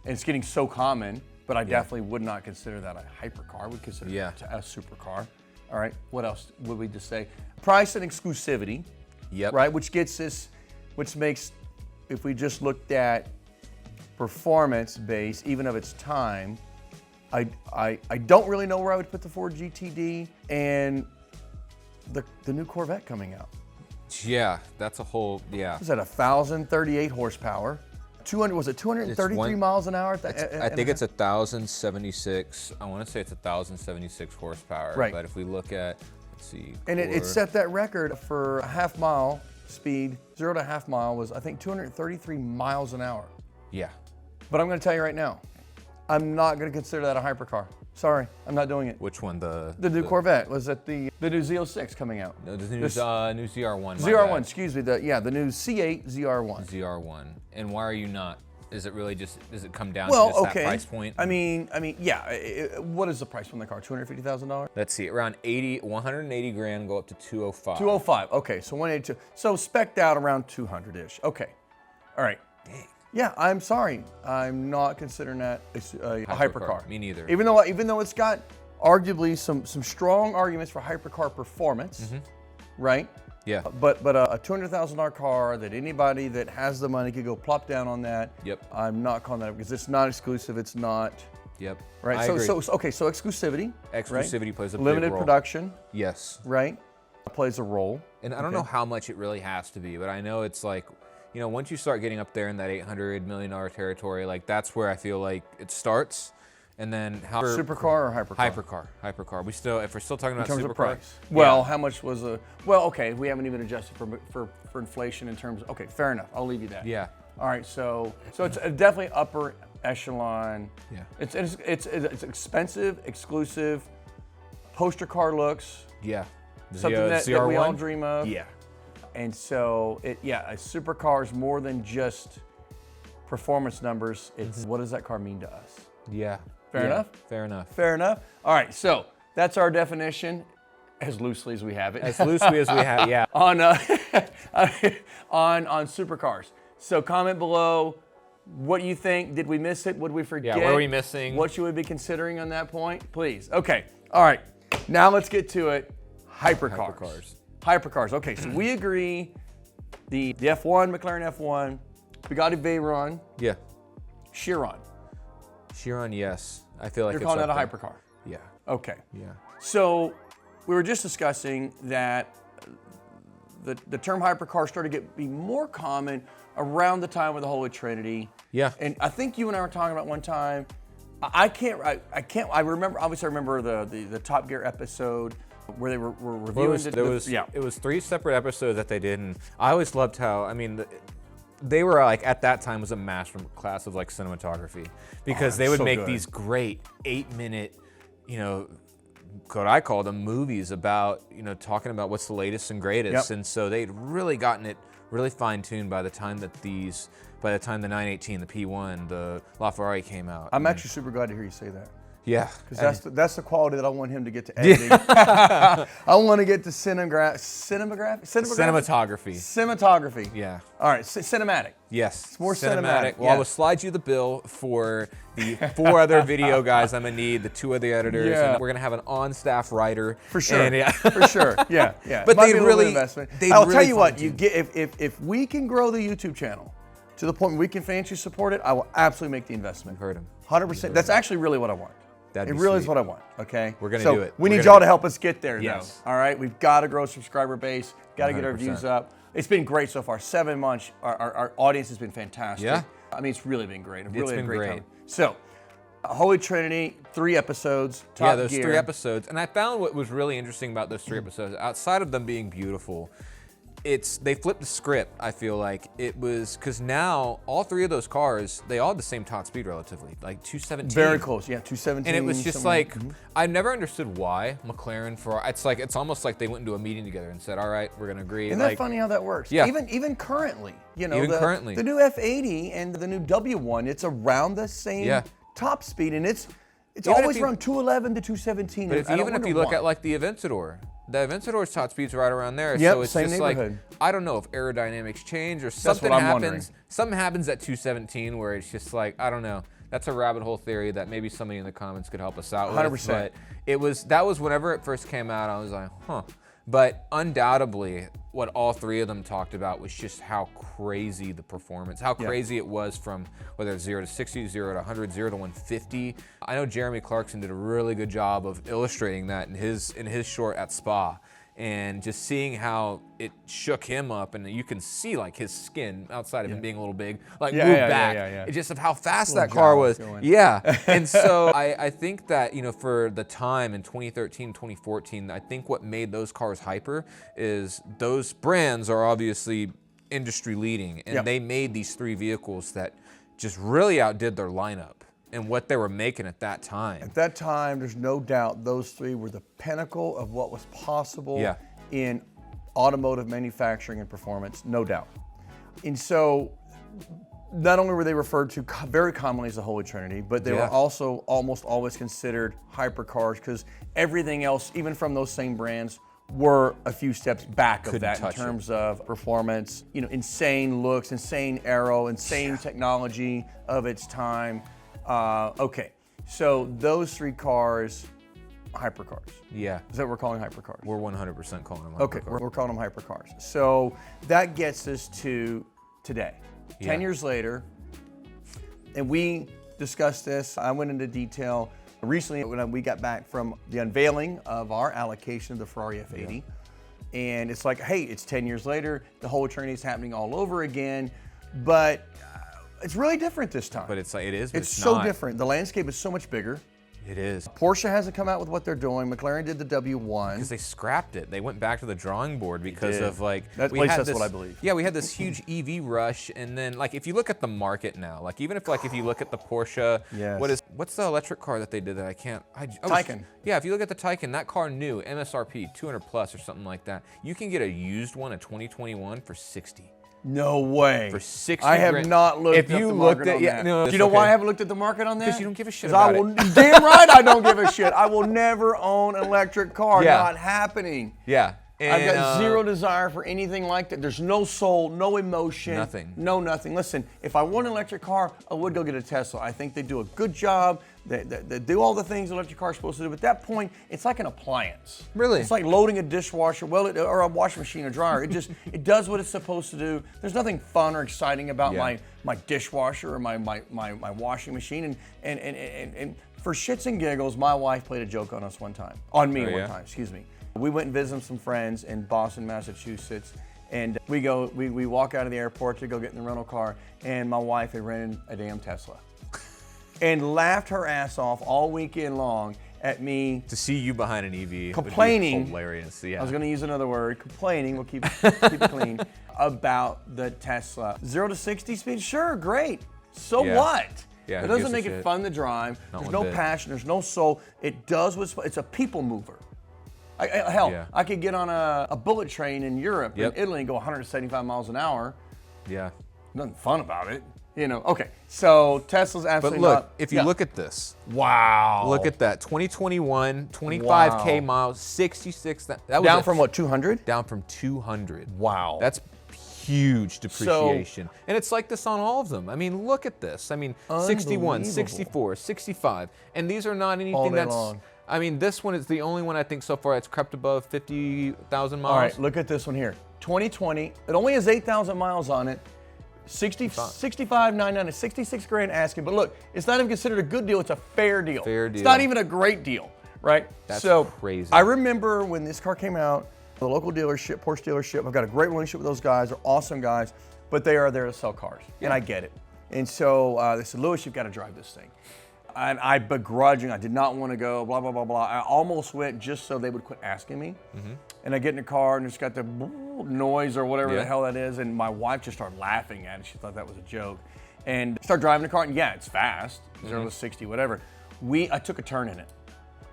and it's getting so common, but I definitely would not consider that a hypercar. We'd consider it a supercar. All right. What else would we just say? Price and exclusivity. Yep. Right, which makes, if we just looked at performance base, even of its time, I don't really know where I would put the Ford GTD and the new Corvette coming out. Yeah, that's a whole, yeah. Is that 1,038 horsepower? 233 miles an hour? I think it's 1,076. I want to say it's 1,076 horsepower. Right. But if we look at, let's see. And it set that record for a half mile speed, 0 to half mile was, I think, 233 miles an hour. Yeah. But I'm going to tell you right now, I'm not going to consider that a hypercar. Sorry, I'm not doing it. Which one? The new Corvette. Was it the new Z06 coming out? No, the new ZR1. my ZR1, bad. excuse me. The new C8 ZR1. ZR1. And why are you not? Is it really just, does it come down Well, to just okay. that price point? I mean, yeah. What is the price on the car? $250,000? Let's see, around 180 grand, go up to 205. 205. Okay, so 182. So spec'd out around 200-ish. Okay. All right. Dang. Yeah, I'm sorry. I'm not considering that a hypercar. Me neither. Even though it's got arguably some strong arguments for hypercar performance, right? Yeah. But a $200,000 car that anybody that has the money could go plop down on that. Yep. I'm not calling that because it's not exclusive. It's not. Yep. Right. I so agree. so okay. So exclusivity. Exclusivity right? plays a limited big role. production. Yes. Right. Plays a role. And I don't know how much it really has to be, but I know it's like, once you start getting up there in that $800 million territory, like that's where I feel like it starts. And then how Supercar or hypercar? Hypercar. If we're still talking about In terms supercar. of price. Well, how much was okay, we haven't even adjusted for inflation in terms okay, fair enough. I'll leave you that. Yeah. All right, so it's definitely upper echelon. Yeah. It's expensive, exclusive, poster car looks, Yeah. something that we all dream of. Yeah. And so a supercar is more than just performance numbers, it's what does that car mean to us? Yeah. Fair enough? Fair enough. Fair enough. All right, so that's our definition, as loosely as we have it. As loosely as we have, yeah. on supercars. So comment below what you think. Did we miss it? What did we forget? Yeah, what are we missing? What should we be considering on that point? Please. Okay. All right. Now let's get to it. Hypercars. Hypercars. Okay, so we agree the F1, McLaren F1, Bugatti Veyron, Yeah. Chiron. Chiron, yes. I feel like You're it's calling that a up there. hypercar. Yeah. Okay. Yeah. So we were just discussing that the term hypercar started to be more common around the time of the Holy Trinity. Yeah. And I think you and I were talking about one time. I remember, obviously I remember the Top Gear episode where they were reviewing It was 3 separate episodes that they did, and I always loved how, I mean, they were like, at that time was a master class of like cinematography, because they would so make good. these great 8-minute, you know, what I call them movies about, you know, talking about what's the latest and greatest. Yep. And so they'd really gotten it really fine-tuned by the time that the 918, the P1, the LaFerrari came out. I'm actually super glad to hear you say that. Yeah. Because that's the quality that I want him to get to editing. I want to get to cinematography. Yeah. All right, cinematic. Yes. It's more cinematic. Well, I will slide you the bill for the 4 other video guys I'm gonna need, the 2 other editors, Yeah. and we're gonna have an on-staff writer. For sure. And, yeah. For sure. Yeah. Yeah. But It might they be a little really- bit of investment. they I'll really tell you what. fine-tune. You get if we can grow the YouTube channel to the point where we can financially support it, I will absolutely make the investment. Heard him. 100%. That's actually really what I want. That'd It be really is sweet. what I want. Okay. We're gonna So do it. We We're need gonna y'all do to it. help us get there, Yes. though. All right. We've got to grow subscriber base. Got to get our 100%. views up. It's been great so far. 7 months. Our audience has been fantastic. Yeah. I mean, it's really been great. It's Really been a great great. time. So, Holy Trinity, 3 episodes. Top Yeah, those Gear. 3 episodes. And I found what was really interesting about those 3 episodes, outside of them being beautiful, they flipped the script. I feel like it was, because now all 3 of those cars, they all had the same top speed relatively, like 217. Very close. Yeah, 217. And it was just somewhere. like, I never understood why McLaren, it's almost like they went into a meeting together and said, all right, we're gonna agree. Isn't that funny how that works? Yeah. Even currently, you know, Even currently. the new F80 and the new W1, it's around the same Yeah. top speed, and it's Even always if you- around 211 to 217. But I don't even if wonder you look why. at like the Aventador's top speed's right around there. Yep, So it's same just neighborhood. like, I don't know if aerodynamics change or something what I'm happens. wondering. Something happens at 217 where it's just like, I don't know. That's a rabbit hole theory that maybe somebody in the comments could help us out with. 100%. But that was whenever it first came out, I was like, huh. But undoubtedly, what all 3 of them talked about was just how crazy the performance, how crazy it was from whether it's 0 to 60, 0 to 100, 0 to 150. I know Jeremy Clarkson did a really good job of illustrating that in his short at Spa. And just seeing how it shook him up, and you can see like his skin outside of him being a little big, like move back. It's just of how fast that car was. Yeah. And so I think that, you know, for the time in 2013, 2014, I think what made those cars hyper is those brands are obviously industry leading, and they made these 3 vehicles that just really outdid their lineup and what they were making at that time. At that time, there's no doubt those 3 were the pinnacle of what was possible in automotive manufacturing and performance, no doubt. And so, not only were they referred to very commonly as the Holy Trinity, but they were also almost always considered hypercars, because everything else, even from those same brands, were a few steps back of that in terms of performance. You know, insane looks, insane aero, insane technology of its time. Okay, so those 3 cars, hypercars. Yeah. Is that what we're calling hypercars? We're 100% calling them hypercars. Okay, we're calling them hypercars. So that gets us to today. 10 years later, and we discussed this. I went into detail recently when we got back from the unveiling of our allocation of the Ferrari F80. And it's like, hey, it's 10 years later, the whole journey is happening all over again, but it's really different this time. But it's like, it is, but It's it's so not. different. The landscape is so much bigger. It is. Porsche hasn't come out with what they're doing. McLaren did the W1. Because they scrapped it. They went back to the drawing board because of like, At we least had that's this, what I believe. Yeah, we had this huge EV rush, and then like if you look at the market now, like even if you look at the Porsche, what's the electric car that they did that I can't? Taycan. Yeah, if you look at the Taycan, that car new, MSRP 200 plus or something like that. You can get a used one, a 2021 for 60. No way. For 60 I have grand. not looked If up you the looked market at, on yeah, that. no, Do you know why I haven't looked at the market on that? Because you don't give a shit 'Cause about it. Damn right I don't give a shit. I will never own an electric car. Yeah. Not happening. Yeah. I've got zero desire for anything like that. There's no soul, no emotion. Nothing. No nothing. Listen, if I want an electric car, I would go get a Tesla. I think they do a good job. They do all the things an electric car is supposed to do. But at that point, it's like an appliance. Really? It's like loading a dishwasher, or a washing machine or dryer. It does what it's supposed to do. There's nothing fun or exciting about my dishwasher or my washing machine. And for shits and giggles, my wife played a joke on us one time. On me one time, excuse me. We went and visited some friends in Boston, Massachusetts, and we walk out of the airport to go get in the rental car, and my wife had rented a damn Tesla. And laughed her ass off all weekend long at me. To see you behind an EV complaining, would be hilarious. Yeah. I was gonna use another word, complaining, we'll keep it clean, about the Tesla. 0 to 60 speed, sure, great. So what? Yeah, it doesn't make it fun to drive. There's no passion, there's no soul. It does what's, it's a people mover. I could get on a bullet train in Europe, in Italy, and go 175 miles an hour. Yeah. Nothing fun about it. You know, okay, so Tesla's absolutely But look, not, if you look at this. Wow. Look at that, 2021, 25K miles, 66, that was down from what, 200? Down from 200. Wow. That's huge depreciation. And it's like this on all of them. I mean, look at this. I mean, 61, 64, 65, and these are not anything that's, long. I mean, this one is the only one I think so far that's crept above 50,000 miles. All right, look at this one here. 2020, it only has 8,000 miles on it. 65,990, 66 grand asking. But look, it's not even considered a good deal, it's a fair deal. Fair deal. It's not even a great deal, right? That's so crazy. I remember when this car came out, the local dealership, Porsche dealership, I've got a great relationship with those guys, they're awesome guys, but they are there to sell cars, and I get it. And so they said, Louis, you've got to drive this thing. And I begrudgingly, I did not want to go, blah, blah, blah, blah. I almost went just so they would quit asking me. And I get in the car and it's got the noise or whatever the hell that is. And my wife just started laughing at it. She thought that was a joke. And start driving the car and yeah, it's fast, 0 to 60, whatever. I took a turn in it.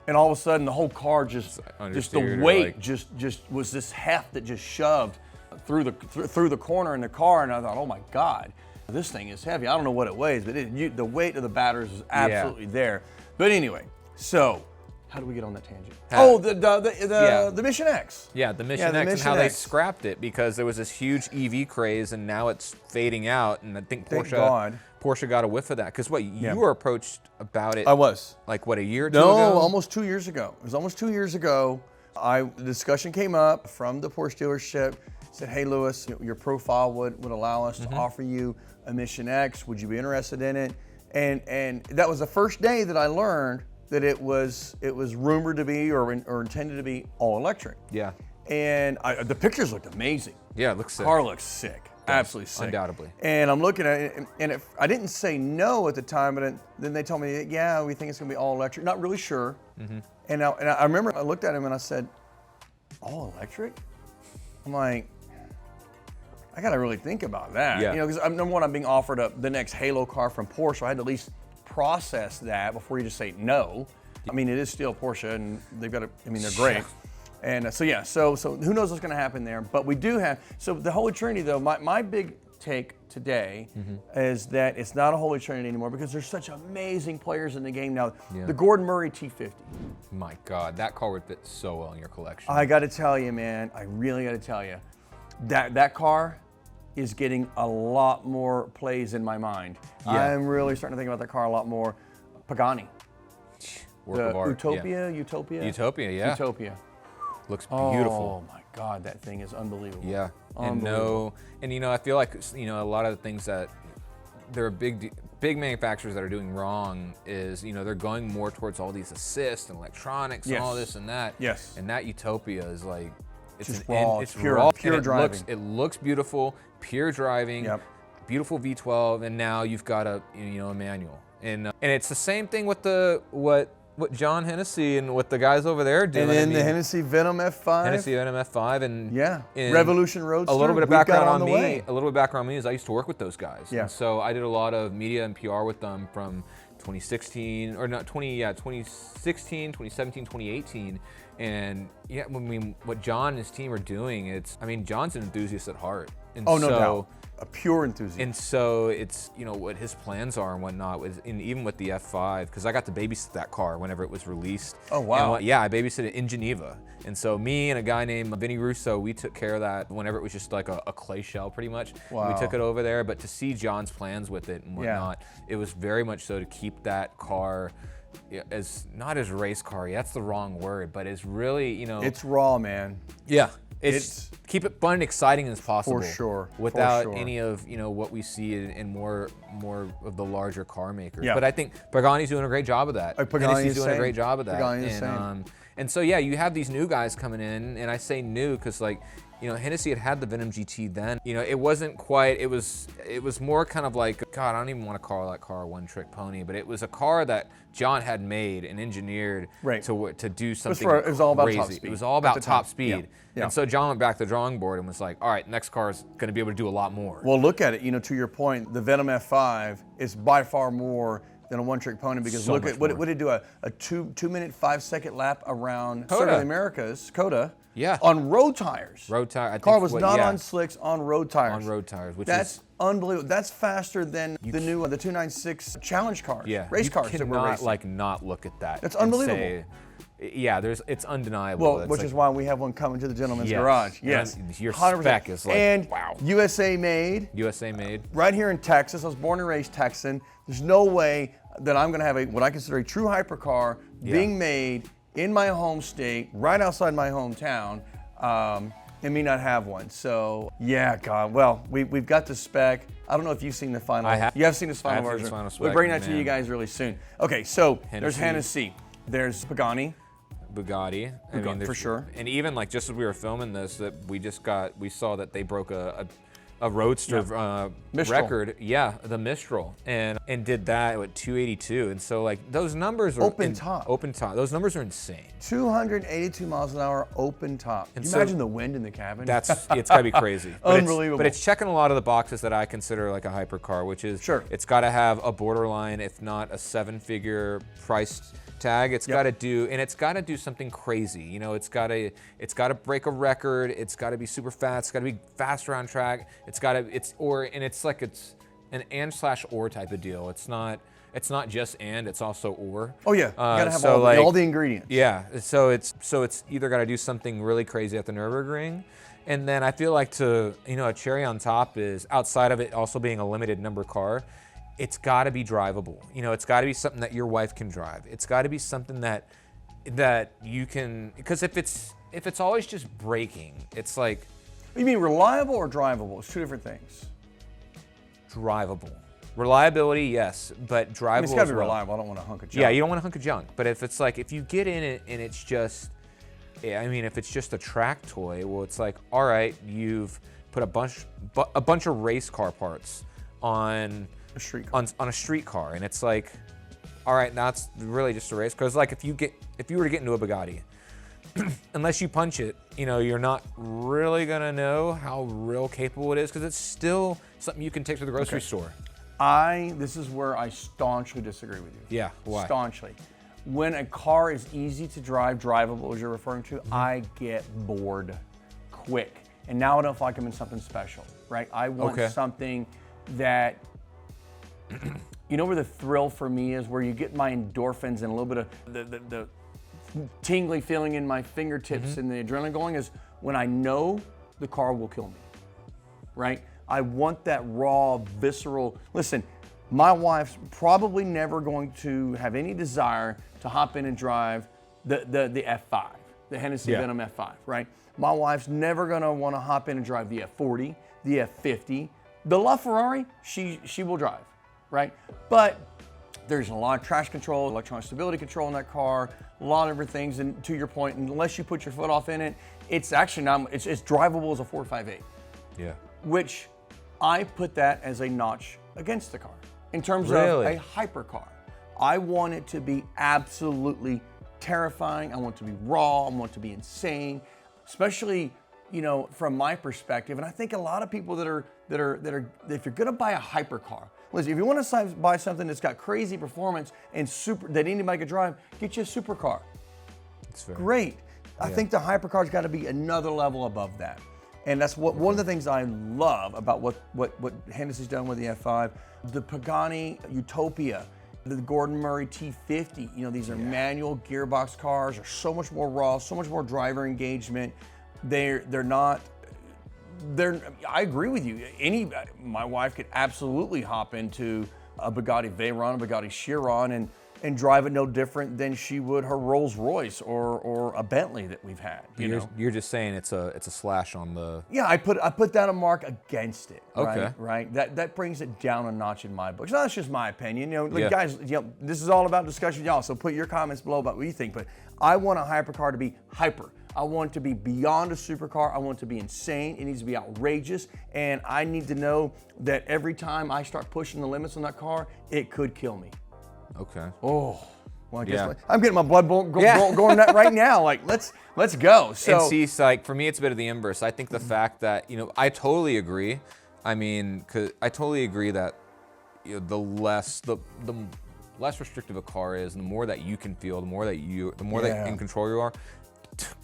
And all of a sudden the whole car just the weight just was this heft that just shoved through the corner in the car. And I thought, oh my God. This thing is heavy. I don't know what it weighs, but the weight of the batteries is absolutely there. But anyway, so how do we get on that tangent? The Mission X. Yeah, the Mission X and how they scrapped it because there was this huge EV craze and now it's fading out. And I think Porsche got a whiff of that. Because you were approached about it. I was. Like what, a year or two ago? No, almost 2 years ago. It was almost 2 years ago. The discussion came up from the Porsche dealership. Said, hey, Louis, your profile would allow us to offer you a Mission X. Would you be interested in it? And that was the first day that I learned that it was rumored to be or intended to be all electric. Yeah. And the pictures looked amazing. Yeah, it looks sick. The car looks sick. Absolutely sick. Undoubtedly. And I'm looking at it, and I didn't say no at the time, but then they told me, yeah, we think it's going to be all electric. Not really sure. And I remember I looked at him and I said, all electric? I'm like, I got to really think about that. Yeah. You know, because number one, I'm being offered the next Halo car from Porsche, so I had to at least process that before you just say no. I mean, it is still Porsche, and they've got they're great. And so who knows what's going to happen there? But we do have, so the Holy Trinity, though, my big take today is that it's not a Holy Trinity anymore because there's such amazing players in the game now. Yeah. The Gordon Murray T50. My God, that car would fit so well in your collection. I got to tell you, man, I really got to tell you, that car is getting a lot more plays in my mind. Yeah. I'm really starting to think about that car a lot more. Pagani. Work of art. Utopia. Utopia. Looks beautiful. Oh my God, that thing is unbelievable. Yeah. And I feel like a lot of the things that there are big manufacturers that are doing wrong is they're going more towards all these assists and electronics and all this and that. Yes. And that Utopia is like it's raw. It's pure driving. It looks beautiful, pure driving. Yep. Beautiful V12, and now you've got a manual. And it's the same thing with what John Hennessy and what the guys over there do. And then the Hennessy Venom F5. Hennessy Venom F5 and Revolution Roadster. A little bit of background on me is I used to work with those guys. Yeah. And so I did a lot of media and PR with them from 2016 or not 2016, 2017, 2018. And what John and his team are doing, John's an enthusiast at heart. And Oh, no so, doubt. A pure enthusiast. And so it's, you know, what his plans are and whatnot, and even with the F5, because I got to babysit that car whenever it was released. Oh, wow. And, yeah, I babysat it in Geneva. And so me and a guy named Vinny Russo, we took care of that whenever it was just like a clay shell pretty much. Wow. We took it over there, but to see John's plans with it and whatnot, it was very much so to keep that car as, not as race car, that's the wrong word, but it's really, you know. It's raw, man. Yeah. It's keep it fun and exciting as possible. For sure. Without for sure. any of, you know, what we see in more of the larger car makers. Yeah. But I think Pagani's doing a great job of that. Pagani's doing a great job of that. Pagani's the same. And so yeah, you have these new guys coming in, and I say new because, like, you know, Hennessy had the Venom GT then. You know, it wasn't quite, it was more kind of like, God, I don't even want to call that car a one-trick pony, but it was a car that John had made and engineered to do something it was all about crazy. top speed. It was all about top speed. Yeah. Yeah. And so John went back to the drawing board and was like, all right, next car's going to be able to do a lot more. Well, look at it. You know, to your point, the Venom F5 is by far more than a one-trick pony, because So look much at what more. did it do, a 2-minute 5-second lap around Coda. Circuit of the Americas, Coda, Yeah. on road tires. Road tire. I Car think was what- not yeah, on slicks, on road tires. on road tires, which That's is unbelievable. That's faster than the new the 296 challenge cars, race cars you that we're cannot racing. like not look at that. That's and unbelievable. say, yeah, it's undeniable. Well, It's which like, is why we have one coming to the gentleman's Yes. garage. Yes, Your 100%. spec is like, and wow. USA made, USA made. right here in Texas. I was born and raised Texan. There's no way that I'm going to have what I consider a true hypercar being made in my home state, right outside my hometown, and me not have one. So yeah, God. Well, we've got the spec. I don't know if you've seen the final. I have. You have seen this final I have seen version. this final We'll spec, bring that to you man. guys really soon. Okay, so there's Hennessy. Hennessy. There's Pagani. Bugatti. I mean, for there's- sure. And even like just as we were filming this, that we saw that they broke a roadster Mistral. record. Yeah, the Mistral, and did that at 282. And so like those numbers are Open top. Open top. Those numbers are insane. 282 miles an hour, open top. Can you so- imagine the wind in the cabin? It's gotta be crazy. But Unbelievable. But it's checking a lot of the boxes that I consider like a hypercar, which is it's got to have a borderline, if not a 7-figure price tag. It's got to do, and it's got to do something crazy. You know, it's got to break a record. It's got to be super fast. It's got to be faster on track. It's an and/or type of deal. It's not just and, it's also or. Oh yeah, you gotta have so all the ingredients. Yeah, so it's either got to do something really crazy at the Nürburgring, and then I feel like a cherry on top is, outside of it also being a limited number car, it's got to be drivable. You know, it's got to be something that your wife can drive. It's got to be something that you can, because if it's always just braking, it's like. You mean reliable or drivable? It's two different things. Drivable. Reliability, yes, but drivable. I mean, it's gotta as be well. reliable. I don't want to hunk of junk. Yeah, you don't want to hunk of junk. But if it's like, if you get in it and it's just, if it's just a track toy, well, it's like, all right, you've put a bunch of race car parts on a street car. on a street car, and it's like, all right, now it's really just a race car. Because like if you were to get into a Bugatti, unless you punch it, you're not really gonna know how real capable it is, because it's still something you can take to the grocery store. This is where I staunchly disagree with you. Yeah, why? Staunchly. When a car is easy to drive, drivable as you're referring to, I get bored quick. And now I don't feel like I'm in something special, right? I want something that, where the thrill for me is, where you get my endorphins and a little bit of the tingly feeling in my fingertips and the adrenaline going, is when I know the car will kill me, right? I want that raw, visceral. Listen, my wife's probably never going to have any desire to hop in and drive the F5, the Hennessy Venom F5, right? My wife's never gonna want to hop in and drive the F40, the F50. The LaFerrari, she will drive, right? But there's a lot of traction control, electronic stability control in that car, a lot of different things. And to your point, unless you put your foot off in it, it's actually not, it's drivable as a 458. Yeah. Which I put that as a notch against the car. In terms of a hypercar, I want it to be absolutely terrifying. I want it to be raw. I want it to be insane, especially, from my perspective. And I think a lot of people that are, if you're gonna buy a hypercar, listen, if you want to buy something that's got crazy performance and that anybody could drive, get you a supercar. It's fair. Great. I think the hypercar's got to be another level above that. And that's one of the things I love about what Hennessy's done with the F5. The Pagani Utopia, the Gordon Murray T50, you know, these are manual gearbox cars, are so much more raw, so much more driver engagement. I agree with you. My wife could absolutely hop into a Bugatti Veyron, a Bugatti Chiron, and drive it no different than she would her Rolls Royce or a Bentley that we've had. You're just saying it's a slash on the. Yeah, I put that a mark against it. Okay. Right. That brings it down a notch in my books. Now, that's just my opinion. You know, guys. You know, this is all about discussion, y'all. So put your comments below about what you think. But I want a hypercar to be hyper. I want it to be beyond a supercar. I want it to be insane. It needs to be outrageous. And I need to know that every time I start pushing the limits on that car, it could kill me. Okay. Oh, well, I guess I'm getting my blood going right now. Like, let's go. So, and see, like for me, it's a bit of the inverse. I think the fact that I totally agree. I mean, I totally agree that the less restrictive a car is, and the more that you can feel, the more that in control you are.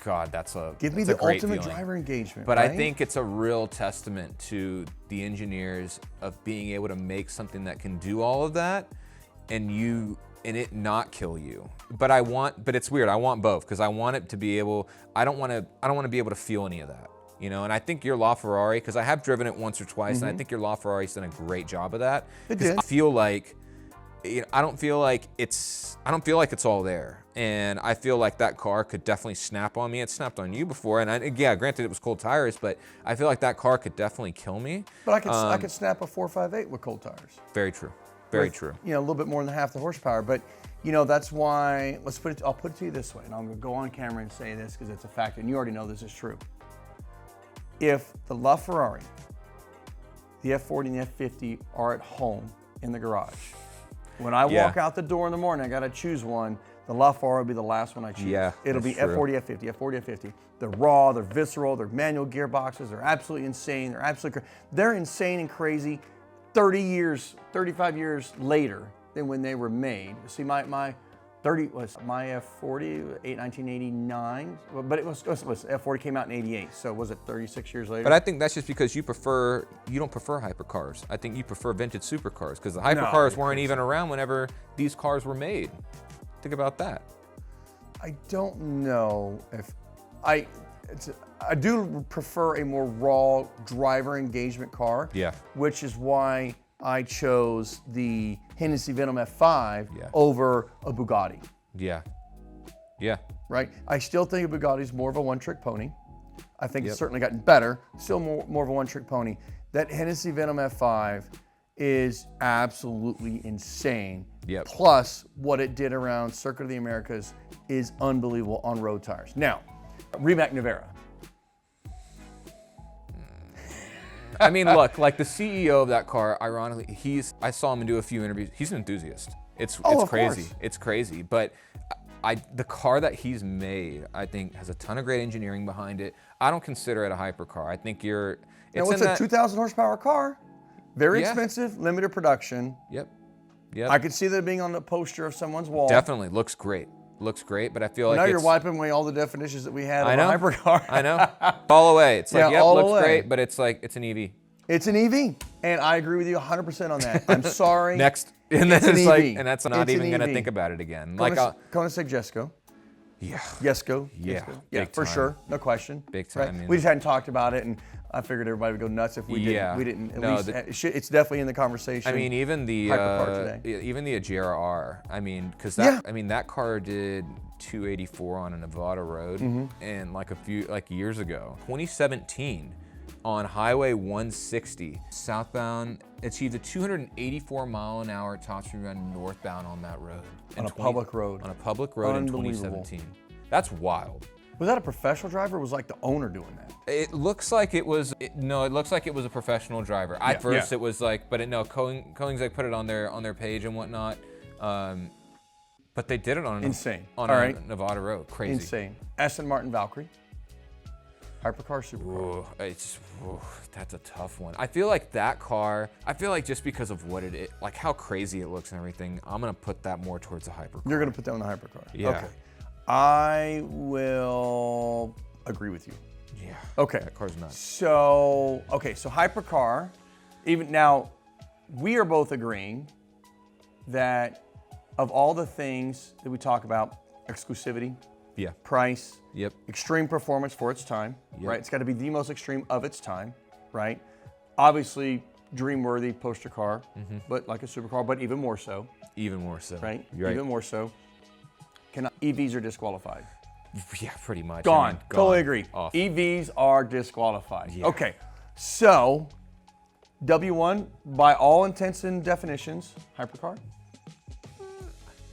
God, give me the ultimate driver engagement. But I think it's a real testament to the engineers of being able to make something that can do all of that, and it not kill you. But it's weird. I want both because I want it to be able. I don't want to be able to feel any of that. You know, and I think your LaFerrari, because I have driven it once or twice, and I think your LaFerrari's done a great job of that. It did. I feel like. I don't feel like it's all there, and I feel like that car could definitely snap on me. It snapped on you before, and granted it was cold tires, but I feel like that car could definitely kill me. But I could snap a 458 with cold tires. Very true. Very true. You know, a little bit more than half the horsepower, but that's why. I'll put it to you this way, and I'm going to go on camera and say this because it's a fact, and you already know this is true. If the LaFerrari, the F40, and the F50 are at home in the garage. When I walk out the door in the morning, I got to choose one. The LaFerrari will be the last one I choose. Yeah, it'll be F40, F50, F40, F50. They're raw, they're visceral, they're manual gearboxes, they're absolutely insane, they're insane and crazy 30 years, 35 years later than when they were made. See, my F40, 1989, but it was F40 came out in 88, so was it 36 years later? But I think that's just because you don't prefer hypercars. I think you prefer vintage supercars because the hypercars weren't even around whenever these cars were made. Think about that. I don't know if I do prefer a more raw driver engagement car. Yeah. Which is why I chose the Hennessy Venom F5 over a Bugatti. Yeah. Yeah. Right? I still think a Bugatti is more of a one-trick pony. I think it's certainly gotten better. Still more of a one-trick pony. That Hennessy Venom F5 is absolutely insane. Yep. Plus, what it did around Circuit of the Americas is unbelievable on road tires. Now, Rimac Nevera. I mean, look, like the CEO of that car, ironically, I saw him do a few interviews. He's an enthusiast. It's crazy. Course. It's crazy. But the car that he's made, I think, has a ton of great engineering behind it. I don't consider it a hypercar. I think it's a 2,000 horsepower car. Very expensive, limited production. Yep. I could see that being on the poster of someone's wall. Definitely. Looks great. But I feel like now you're wiping away all the definitions that we had of a hypercar. I know. All away. It's like, looks great, but it's like, it's an EV. It's an EV, and I agree with you 100% on that. I'm sorry. Next. And then it's like, and that's not even going to think about it again. Koenigsegg Jesko. Yeah. Jesko. Yeah. Yeah, for sure. No question. Big time. Right? We just hadn't talked about it, and I figured everybody would go nuts if we didn't. We didn't. It's definitely in the conversation. I mean, even the GRR. I mean, because that car did 284 on a Nevada road, and years ago, 2017. On Highway 160, southbound, achieved a 284-mile-an-hour top speed run northbound on that road. On a public road in 2017. That's wild. Was that a professional driver, or was like the owner doing that? It looks like it was. It looks like it was a professional driver. At first, it was like, but Koenigsegg put it on their page and whatnot. But they did it on a Nevada road. Crazy. Insane. Aston Martin Valkyrie. Hypercar, supercar. That's a tough one. I feel like that car, just because of what it is, like how crazy it looks and everything, I'm going to put that more towards a hypercar. You're going to put that on the hypercar? Yeah. Okay. I will, agree with you. Yeah. Okay. That car's nuts. So, so hypercar, even now, we are both agreeing that of all the things that we talk about, exclusivity, Yeah. price, Yep. extreme performance for its time, Yep. right? It's got to be the most extreme of its time, right? Obviously, dream-worthy poster car, but like a supercar, but even more so, Even more so. right? You're right. Even more so. EVs are disqualified. Yeah, pretty much. Gone. I mean, Totally agree. Off. EVs are disqualified. Yeah. Okay, so W1, by all intents and definitions, hypercar.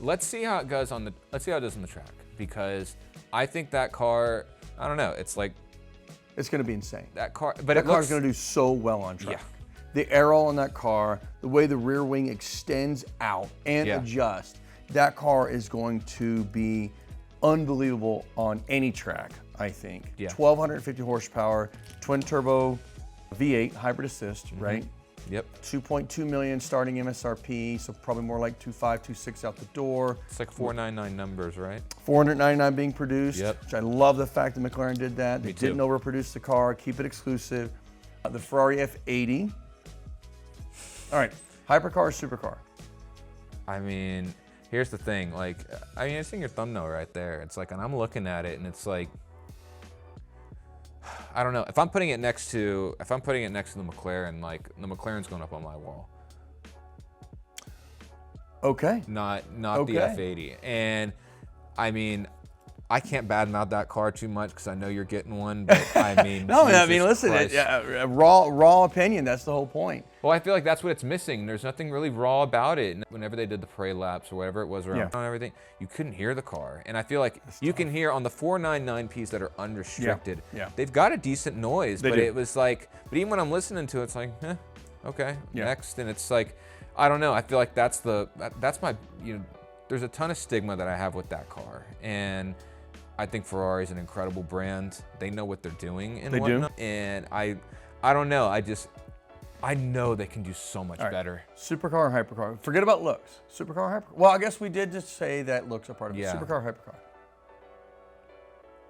Let's see how it goes on the. Let's see how it does on the track, because I think that car. I don't know. It's like It's going to be insane. that car, but That it car's looks. going to do so well on track. Yeah. The aero on that car, the way the rear wing extends out and Yeah. adjusts, that car is going to be unbelievable on any track, I think. Yeah. 1,250 horsepower, twin turbo V8 hybrid assist, right? Yep. 2.2 million starting MSRP, so probably more like 2.5, 2.6 out the door. It's like 499 numbers, right? 499 being produced, Yep. which I love the fact that McLaren did that. They Me too. didn't overproduce the car, keep it exclusive. The Ferrari F80. All right, hypercar, supercar. I mean, here's the thing. Like, I mean, it's in your thumbnail right there. It's like, and I'm looking at it, and it's like, I don't know. If I'm putting it next to the McLaren, like the McLaren's going up on my wall. Okay. Not Okay. the F80. And I mean, I can't badmouth that car too much because I know you're getting one. But I mean, No, I mean, Jesus listen, Christ. raw opinion, that's the whole point. Well, I feel like that's what it's missing. There's nothing really raw about it. Whenever they did the parade laps or whatever it was around and everything, you couldn't hear the car. And I feel like you can hear on the 499Ps that are unrestricted, Yeah. they've got a decent noise. They But do. it was like, but even when I'm listening to it, it's like, okay, Yeah. next. And it's like, I don't know. I feel like that's my, there's a ton of stigma that I have with that car. And I think Ferrari is an incredible brand. They know what they're doing and They do. whatnot. And I don't know. I know they can do so much better. Supercar or hypercar? Forget about looks. Supercar or hypercar? Well, I guess we did just say that looks are part of it. Yeah. Supercar or hypercar?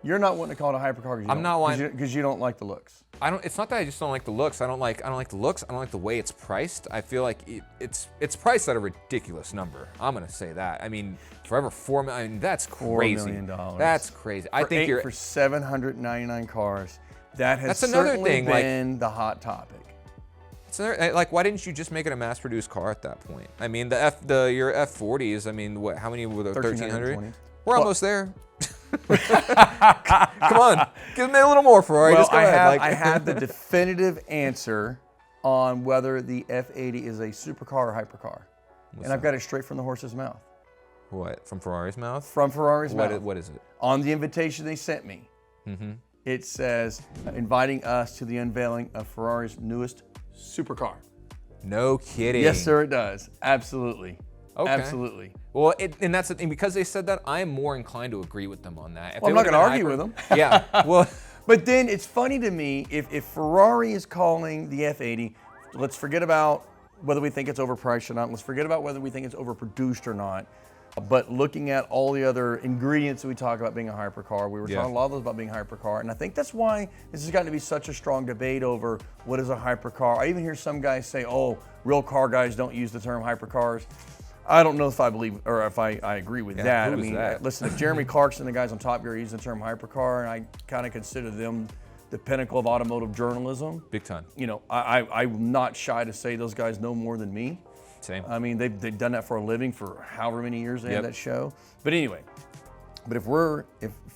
You're not wanting to call it a hypercar because you don't like the looks. It's not that I just don't like the looks. I don't like the looks. I don't like the way it's priced. I feel like it's priced at a ridiculous number. I'm gonna say that. I mean, forever $4 million. I mean, that's crazy. $4 million. That's crazy. I think you're for 799 cars. That has That's another certainly thing, like- been the hot topic. It's another, like, why didn't you just make it a mass-produced car at that point? I mean, your F40s. I mean, what? How many were there? 1,300. We're almost there. Come on, give me a little more, Ferrari. Well, Just go ahead. I have the definitive answer on whether the F80 is a supercar or hypercar. And I've got it straight from the horse's mouth. What, from Ferrari's mouth? From Ferrari's mouth. What is it? On the invitation they sent me, it says, inviting us to the unveiling of Ferrari's newest supercar. No kidding. Yes, sir, it does. Absolutely. Okay. Absolutely. Well, and that's the thing. Because they said that, I am more inclined to agree with them on that. If Well, I'm they not going to would've argue been with them. Yeah. Well, But then it's funny to me, if Ferrari is calling the F80, let's forget about whether we think it's overpriced or not. Let's forget about whether we think it's overproduced or not. But looking at all the other ingredients that we talk about being a hypercar, we were talking a lot of those about being a hypercar. And I think that's why this has gotten to be such a strong debate over what is a hypercar. I even hear some guys say, oh, real car guys don't use the term hypercars. I don't know if I believe or if I agree with that. who I is mean, that? listen, if Jeremy Clarkson, the guys on Top Gear, use the term hypercar, and I kind of consider them the pinnacle of automotive journalism. big time. You know, I'm not shy to say those guys know more than me. Same. I mean, they've done that for a living for however many years they had Yep. that show. But anyway, if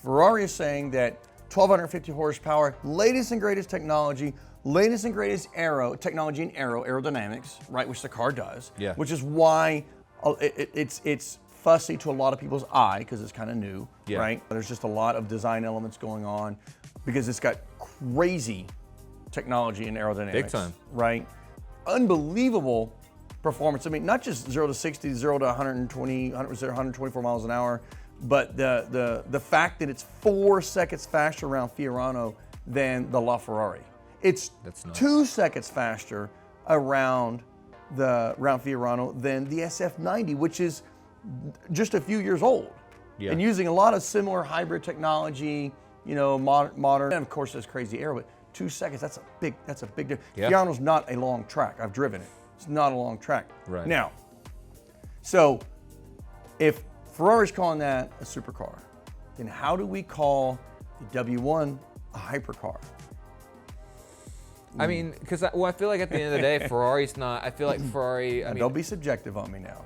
Ferrari is saying that 1,250 horsepower, latest and greatest technology, latest and greatest technology in aerodynamics, right, which the car does, Yeah. which is why it's fussy to a lot of people's eye because it's kind of new, Yeah. right? There's just a lot of design elements going on because it's got crazy technology in aerodynamics. Big time. Right? Unbelievable performance. I mean, not just 0 to 60, 0 to 124 miles an hour, but the fact that it's 4 seconds faster around Fiorano than the LaFerrari. It's That's nuts. 2 seconds faster around Fiorano than the SF90, which is just a few years old. Yeah. And using a lot of similar hybrid technology, you know, modern, and of course there's crazy aero, but 2 seconds, that's a big difference. Yeah. Fiorano's not a long track. I've driven it. It's not a long track. Right. Now, so if Ferrari's calling that a supercar, then how do we call the W1 a hypercar? I mean, because I feel like at the end of the day, Ferrari's not. I feel like Ferrari. I mean, Don't be subjective on me now.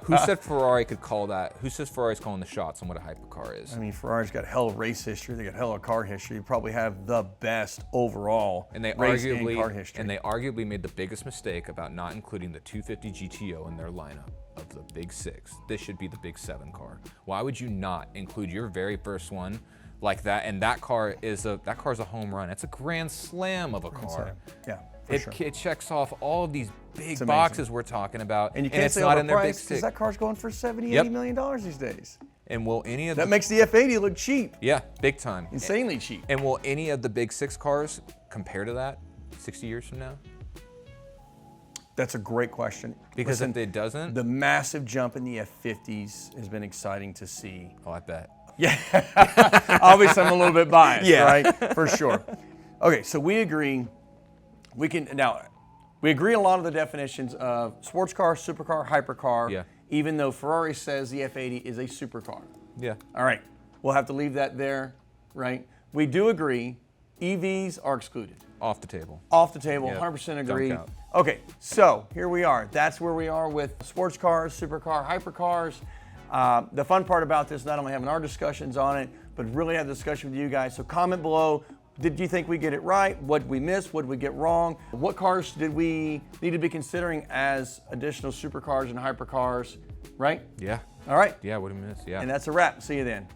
who said Ferrari could call that? Who says Ferrari's calling the shots on what a hypercar is? I mean, Ferrari's got hell of race history. They got hell of car history. You probably have the best overall And they race and car arguably history. and they arguably made the biggest mistake about not including the 250 GTO in their lineup of the Big Six. This should be the Big Seven car. Why would you not include your very first one like that? And that car is a home run. It's a grand slam of a car. Yeah, for sure. It checks off all of these big amazing. boxes we're talking about, And you can't it's say not in their Big overpriced because Six. that car's going for $70, Yep. $80 million these days. And will any of That the makes the F80 look cheap, yeah, big time. insanely cheap. And will any of the Big Six cars compare to that 60 years from now? That's a great question. Because Listen, if it doesn't, the massive jump in the F50s has been exciting to see. oh, I bet. Yeah, obviously I'm a little bit biased, Yeah. right? For sure. Okay, so we agree. We agree on a lot of the definitions of sports car, supercar, hypercar. Yeah. Even though Ferrari says the F80 is a supercar. Yeah. All right, we'll have to leave that there, right? We do agree. EVs are excluded. Off the table. Off the table, Yeah, 100% agree. don't count. Okay, so here we are. That's where we are with sports cars, supercar, hypercars. The fun part about this, not only having our discussions on it, but really have a discussion with you guys. So comment below, did you think we get it right? What did we miss? What did we get wrong? What cars did we need to be considering as additional supercars and hypercars, right? Yeah. All right, Yeah, what do we miss? Yeah. and that's a wrap. See you then.